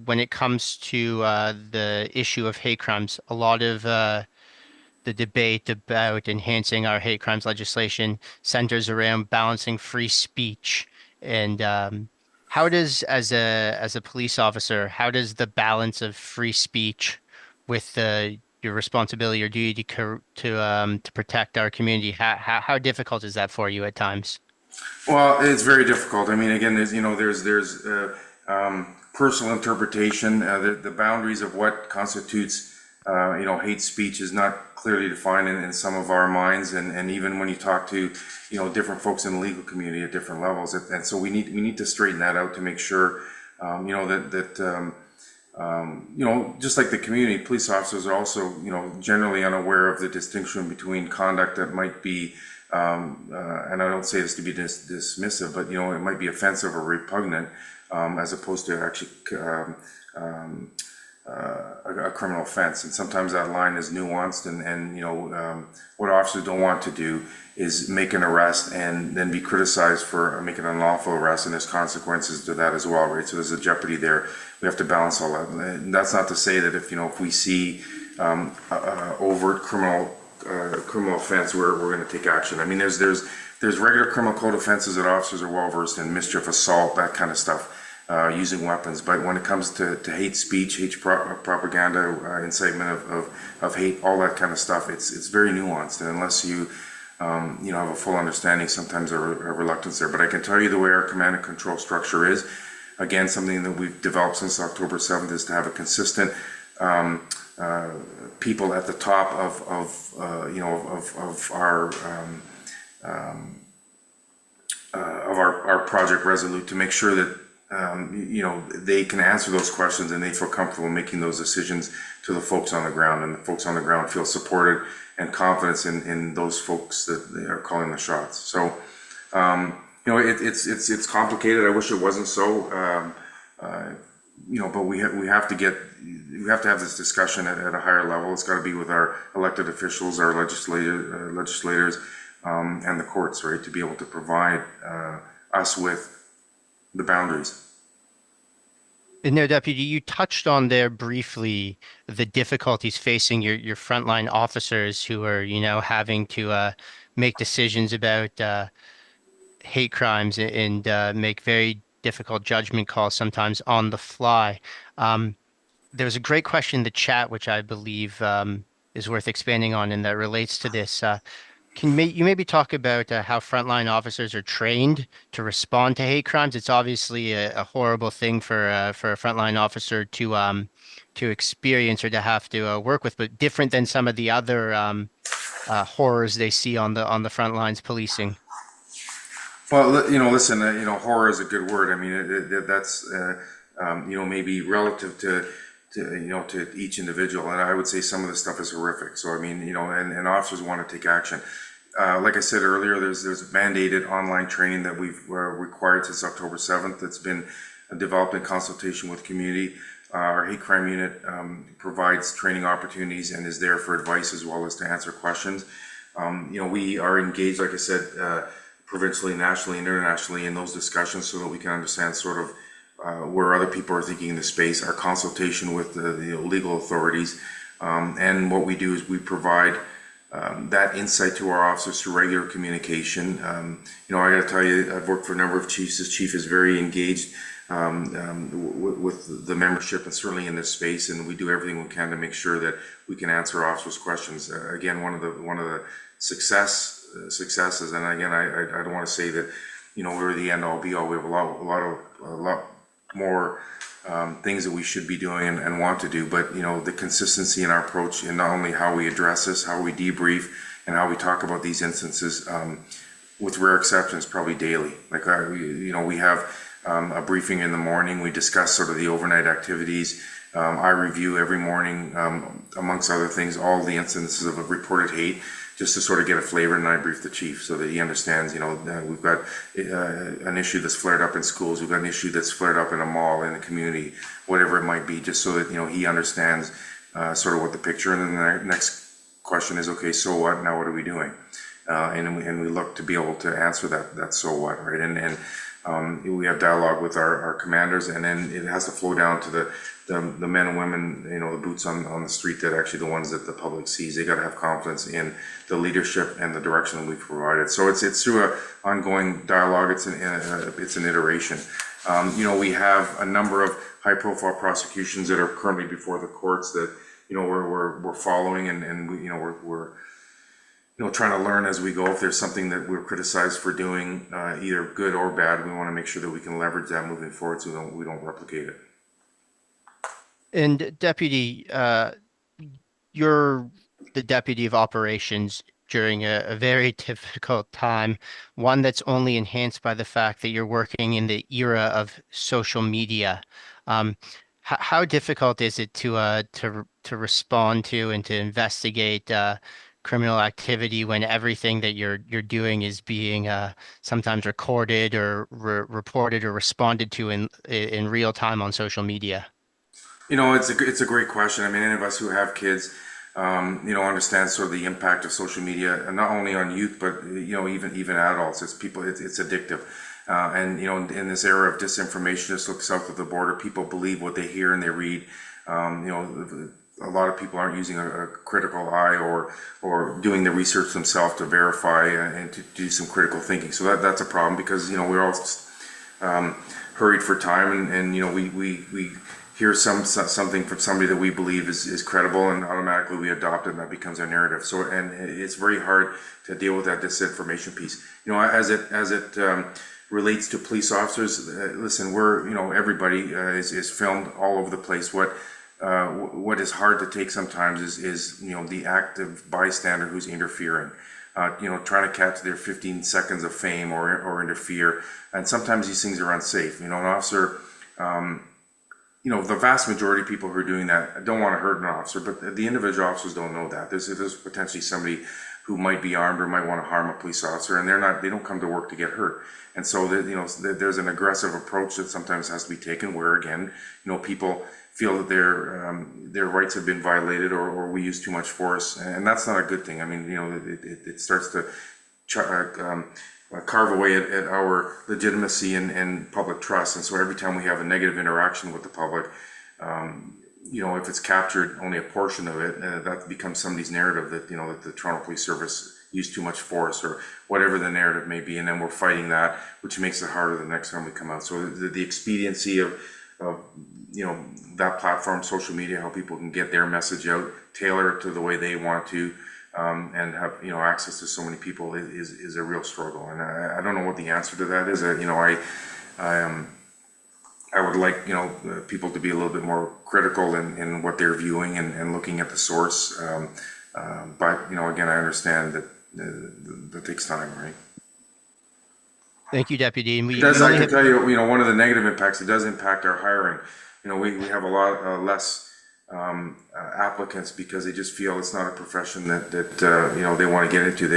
when it comes to the issue of hate crimes, a lot of the debate about enhancing our hate crimes legislation centers around balancing free speech. And how does, as a police officer, how does the balance of free speech with your responsibility or duty to protect our community, how difficult is that for you at times? Well, it's very difficult. I mean, again, there's personal interpretation. The boundaries of what constitutes hate speech is not clearly defined in some of our minds, and even when you talk to different folks in the legal community at different levels, and so we need to straighten that out to make sure just like the community, police officers are also generally unaware of the distinction between conduct that might be and I don't say this to be dismissive, but it might be offensive or repugnant, as opposed to actually a criminal offense. And sometimes that line is nuanced, and what officers don't want to do is make an arrest and then be criticized for making an unlawful arrest, and there's consequences to that as well, right? So there's a jeopardy there. We have to balance all that. And that's not to say that if we see overt criminal offense, we're going to take action. I mean, there's regular criminal code offenses that officers are well versed in: mischief, assault, that kind of stuff, using weapons. But when it comes to hate speech, hate propaganda, incitement of hate, all that kind of stuff, it's very nuanced. And unless you have a full understanding, sometimes there's a reluctance there. But I can tell you the way our command and control structure is. Again, something that we've developed since October 7th is to have a consistent people at the top of our Project Resolute, to make sure that they can answer those questions and they feel comfortable making those decisions to the folks on the ground, and the folks on the ground feel supported and confidence in those folks that they are calling the shots. So it's complicated. I wish it wasn't so. But we have to have this discussion at a higher level. It's got to be with our elected officials, our legislators, and the courts, right, to be able to provide us with the boundaries. And now, Deputy, you touched on there briefly the difficulties facing your frontline officers who are, having to make decisions about hate crimes and make very difficult judgment calls sometimes on the fly. There was a great question in the chat, which I believe is worth expanding on, and that relates to this. You maybe talk about how frontline officers are trained to respond to hate crimes? It's obviously a horrible thing for a frontline officer to experience or to have to work with, but different than some of the other horrors they see on the front lines policing. Well, listen, horror is a good word. I mean, that's, maybe relative to each individual. And I would say some of the stuff is horrific. So, I mean, and officers want to take action. Like I said earlier, there's mandated online training that we've required since October 7th. That's been developed in consultation with community. Our hate crime unit provides training opportunities and is there for advice as well as to answer questions. We are engaged, like I said, provincially, nationally, internationally in those discussions so that we can understand sort of where other people are thinking in the space, our consultation with the legal authorities. And what we do is we provide that insight to our officers through regular communication. I got to tell you, I've worked for a number of chiefs. This chief is very engaged with the membership and certainly in this space, and we do everything we can to make sure that we can answer officers' questions. Again, one of the successes, and again, I don't want to say that we're the end all be all. We have a lot more things that we should be doing and want to do, but the consistency in our approach in not only how we address this, how we debrief, and how we talk about these instances, with rare exceptions, probably daily. Like we have a briefing in the morning. We discuss sort of the overnight activities. I review every morning, amongst other things, all the instances of reported hate, just to sort of get a flavor, and I brief the chief so that he understands, we've got an issue that's flared up in schools, we've got an issue that's flared up in a mall, in the community, whatever it might be, just so that, he understands sort of what the picture, and then the next question is, okay, so what, now what are we doing? And we look to be able to answer that so what, right? And we have dialogue with our commanders, and then it has to flow down to the men and women, the boots on the street, that actually the ones that the public sees. They got to have confidence in the leadership and the direction that we've provided. So it's through an ongoing dialogue. It's an iteration. We have a number of high-profile prosecutions that are currently before the courts that we're following, and we're trying to learn as we go. If there's something that we're criticized for doing, either good or bad, we want to make sure that we can leverage that moving forward so we don't replicate it. And Deputy, you're the Deputy of Operations during a very difficult time, one that's only enhanced by the fact that you're working in the era of social media. How difficult is it to respond to and to investigate criminal activity when everything that you're doing is being sometimes recorded or reported or responded to in real time on social media? It's a great question. I mean, any of us who have kids, understand sort of the impact of social media, and not only on youth, but even adults. It's addictive, and in this era of disinformation, just look south of the border. People believe what they hear and they read. A lot of people aren't using a critical eye or doing the research themselves to verify and to do some critical thinking. So that's a problem, because we're all hurried for time, and we hear something from somebody that we believe is credible, and automatically we adopt it, and that becomes our narrative. So, and it's very hard to deal with that disinformation piece. As it relates to police officers, listen, we're everybody is filmed all over the place. What is hard to take sometimes is the active bystander who's interfering, trying to catch their 15 seconds of fame or interfere, and sometimes these things are unsafe. An officer. The vast majority of people who are doing that don't want to hurt an officer, but the individual officers don't know that. There's potentially somebody who might be armed or might want to harm a police officer, and they don't come to work to get hurt. And so there's an aggressive approach that sometimes has to be taken, where again, people feel that their rights have been violated, or we use too much force, and that's not a good thing. I mean, it starts to carve away at our legitimacy and public trust. And so every time we have a negative interaction with the public, if it's captured only a portion of it, that becomes somebody's narrative that that the Toronto Police Service used too much force, or whatever the narrative may be, and then we're fighting that, which makes it harder the next time we come out. So the expediency of that platform, social media, how people can get their message out, tailor it to the way they want to, and have access to so many people is a real struggle. And I don't know what the answer to that is. I would like people to be a little bit more critical in what they're viewing and looking at the source. But again, I understand that takes time, right? Thank you, Deputy. And I can tell you, one of the negative impacts, it does impact our hiring. We have a lot less applicants because they just feel it's not a profession that they want to get into.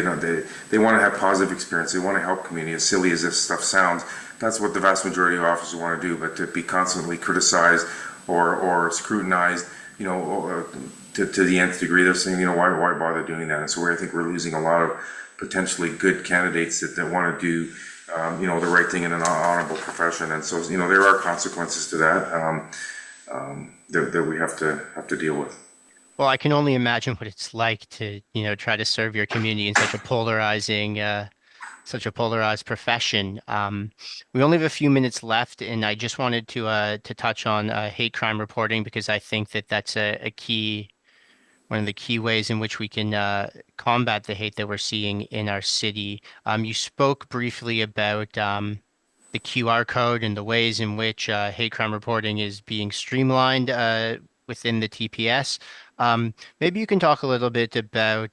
They want to have positive experience. They want to help community. As silly as this stuff sounds, that's what the vast majority of officers want to do. But to be constantly criticized or scrutinized, to the nth degree, they're saying, why bother doing that? And so I think we're losing a lot of potentially good candidates that want to do the right thing in an honorable profession. And so there are consequences to that that we have to deal with. Well, I can only imagine what it's like to try to serve your community in such a polarized profession. We only have a few minutes left, and I just wanted to touch on hate crime reporting, because I think that that's one of the key ways in which we can combat the hate that we're seeing in our city. You spoke briefly about the QR code and the ways in which hate crime reporting is being streamlined within the TPS. Maybe you can talk a little bit about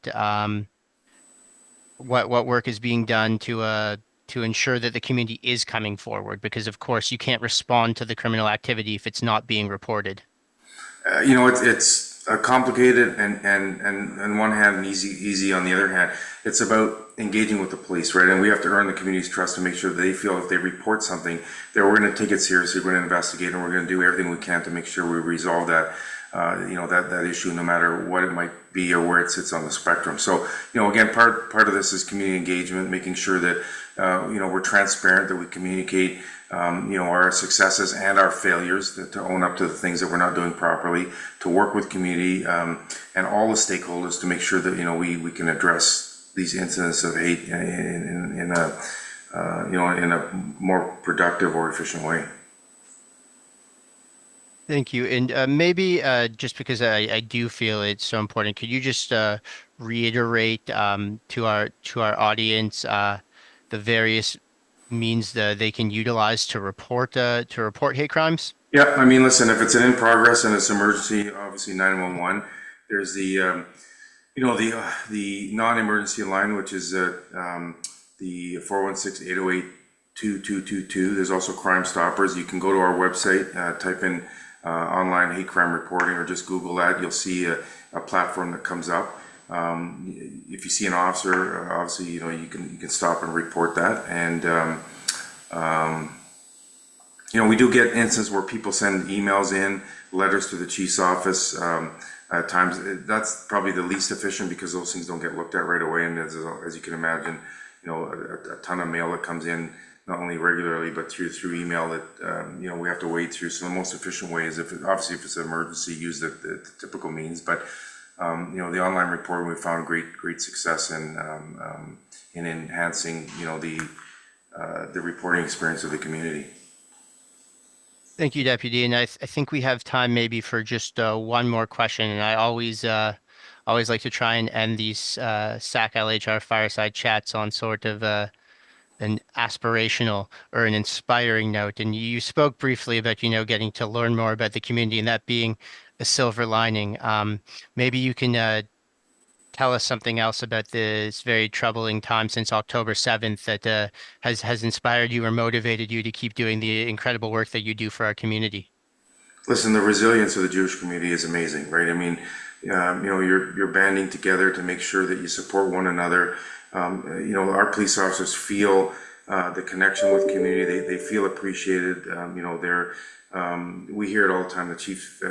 what work is being done to ensure that the community is coming forward, because of course you can't respond to the criminal activity if it's not being reported. It's complicated and on one hand and easy on the other hand. It's about engaging with the police, right? And we have to earn the community's trust to make sure that they feel if they report something that we're going to take it seriously, we're going to investigate, and we're going to do everything we can to make sure we resolve that that issue, no matter what it might be or where it sits on the spectrum. So again, part of this is community engagement, making sure that we're transparent, that we communicate our successes and our failures, to own up to the things that we're not doing properly, to work with community and all the stakeholders to make sure that we can address these incidents of hate in a more productive or efficient way. Thank you. And maybe just because I do feel it's so important, could you just reiterate to our audience the various means that they can utilize to report hate crimes? Yeah, I mean, listen, if it's an in progress and it's emergency, obviously 911. There's the the non-emergency line, which is the 416-808-2222. There's also Crime Stoppers. You can go to our website, type in online hate crime reporting, or just Google that. You'll see a platform that comes up. If you see an officer, obviously you can stop and report that. And we do get instances where people send emails in, letters to the chief's office. At times, that's probably the least efficient, because those things don't get looked at right away. And as you can imagine, a ton of mail that comes in, not only regularly but through email that we have to wade through. So the most efficient way is if it's an emergency, use the typical means. But the online reporting, we found great success in enhancing the reporting experience of the community. Thank you, Deputy. And I think we have time maybe for just one more question. And I always like to try and end these SAC-LHR fireside chats on sort of an aspirational or an inspiring note. And you spoke briefly about, getting to learn more about the community and that being a silver lining. Maybe you can tell us something else about this very troubling time since October 7th that has inspired you or motivated you to keep doing the incredible work that you do for our community. Listen, the resilience of the Jewish community is amazing, right? I mean, you're banding together to make sure that you support one another. Our police officers feel the connection with community. They feel appreciated. We hear it all the time. The chief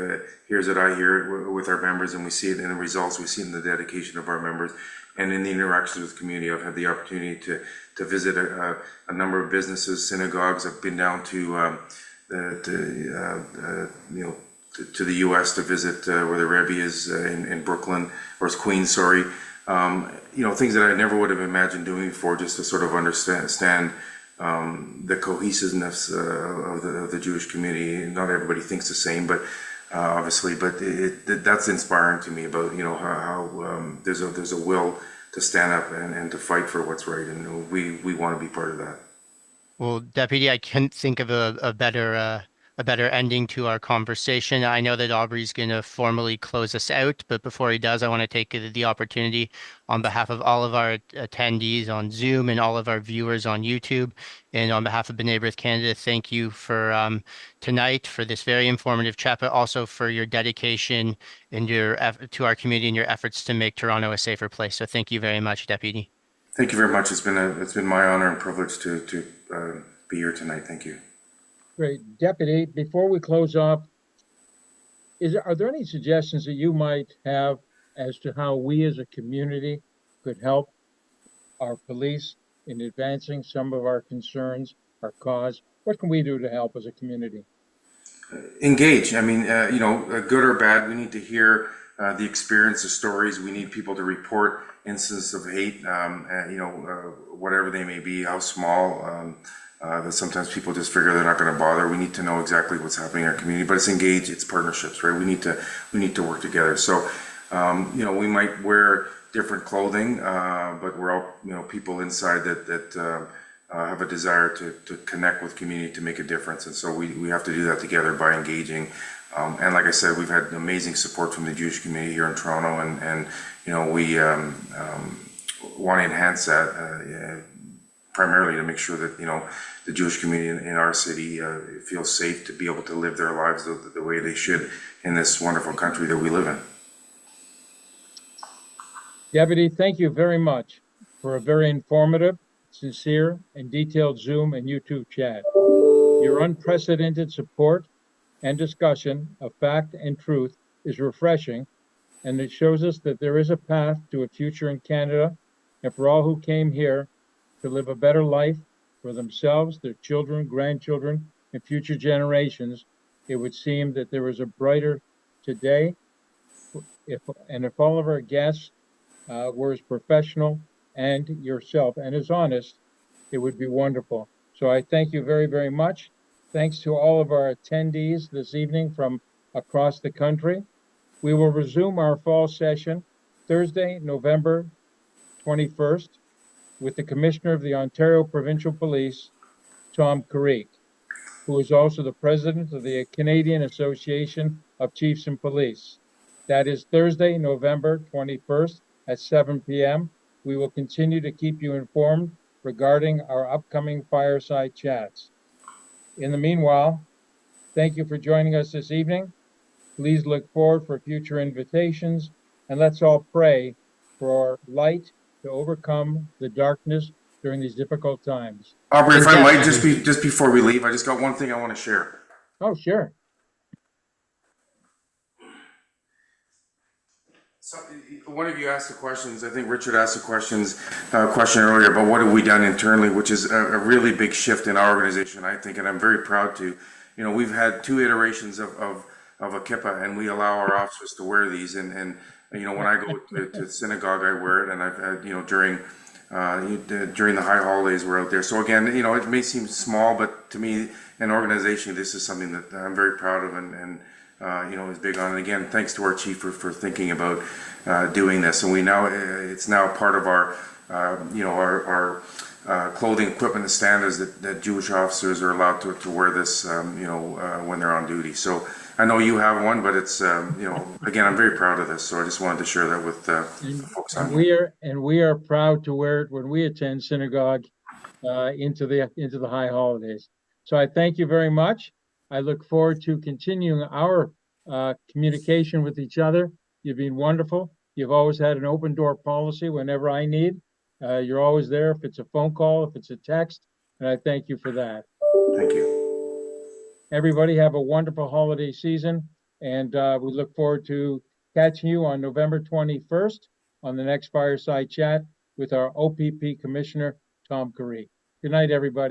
hears it. I hear it with our members, and we see it in the results. We see it in the dedication of our members and in the interactions with the community. I've had the opportunity to visit a number of businesses, synagogues. I've been down to the U.S. to visit where the Rebbe is in Brooklyn, or it's Queens, sorry. things that I never would have imagined doing before, just to sort of understand the cohesiveness of the Jewish community. Not everybody thinks the same, but obviously, but that's inspiring to me about how there's a will to stand up and to fight for what's right, and we want to be part of that. Well, Deputy, I couldn't think of a better ending to our conversation. I know that Aubrey's going to formally close us out, but before he does, I want to take the opportunity on behalf of all of our attendees on Zoom and all of our viewers on YouTube, and on behalf of B'nai Brith Canada, thank you for tonight for this very informative chat, but also for your dedication and to our community and your efforts to make Toronto a safer place. So thank you very much, Deputy. Thank you very much. It's been my honor and privilege to be here tonight. Thank you. Great. Deputy, before we close off, are there any suggestions that you might have as to how we as a community could help our police in advancing some of our concerns, our cause? What can we do to help as a community? Engage. I mean, good or bad, we need to hear the experience, the stories. We need people to report instances of hate, whatever they may be, how small, that sometimes people just figure they're not going to bother. We need to know exactly what's happening in our community, but it's engage, it's partnerships, right? We need to work together. So, we might wear different clothing, but we're all, people inside that have a desire to connect with community, to make a difference. And so we have to do that together by engaging. And like I said, we've had amazing support from the Jewish community here in Toronto, and we want to enhance that primarily to make sure that the Jewish community in our city feels safe to be able to live their lives the way they should in this wonderful country that we live in. Deputy, thank you very much for a very informative, sincere, and detailed Zoom and YouTube chat. Your unprecedented support and discussion of fact and truth is refreshing, and it shows us that there is a path to a future in Canada, and for all who came here to live a better life for themselves, their children, grandchildren, and future generations, it would seem that there is a brighter today. If all of our guests were as professional and yourself and as honest, it would be wonderful. So I thank you very, very much. Thanks to all of our attendees this evening from across the country. We will resume our fall session Thursday, November 21st, with the Commissioner of the Ontario Provincial Police, Tom Carrick, who is also the President of the Canadian Association of Chiefs and Police. That is Thursday, November 21st at 7 p.m. We will continue to keep you informed regarding our upcoming fireside chats. In the meanwhile, thank you for joining us this evening. Please look forward for future invitations, and let's all pray for light to overcome the darkness during these difficult times. Aubrey, if I might, just before we leave, I just got one thing I want to share. Oh, sure. So, one of you asked the questions, I think Richard asked the question earlier about what have we done internally, which is a really big shift in our organization, I think, and I'm very proud to. We've had 2 iterations of a kippah, and we allow our officers to wear these, and when I go to synagogue, I wear it, and I've had, during the high holidays, we're out there. So again, it may seem small, but to me, an organization, this is something that I'm very proud of, and is big on. And again, thanks to our chief for thinking about doing this. And it's now part of our clothing, equipment, and standards that Jewish officers are allowed to wear this, when they're on duty. So I know you have one, but it's, again, I'm very proud of this. So I just wanted to share that with the folks on. We are proud to wear it when we attend synagogue into the high holidays. So I thank you very much. I look forward to continuing our communication with each other. You've been wonderful. You've always had an open door policy whenever I need. You're always there if it's a phone call, if it's a text, and I thank you for that. Thank you. Everybody have a wonderful holiday season, and we look forward to catching you on November 21st on the next Fireside Chat with our OPP Commissioner, Tom Carrick. Good night, everybody.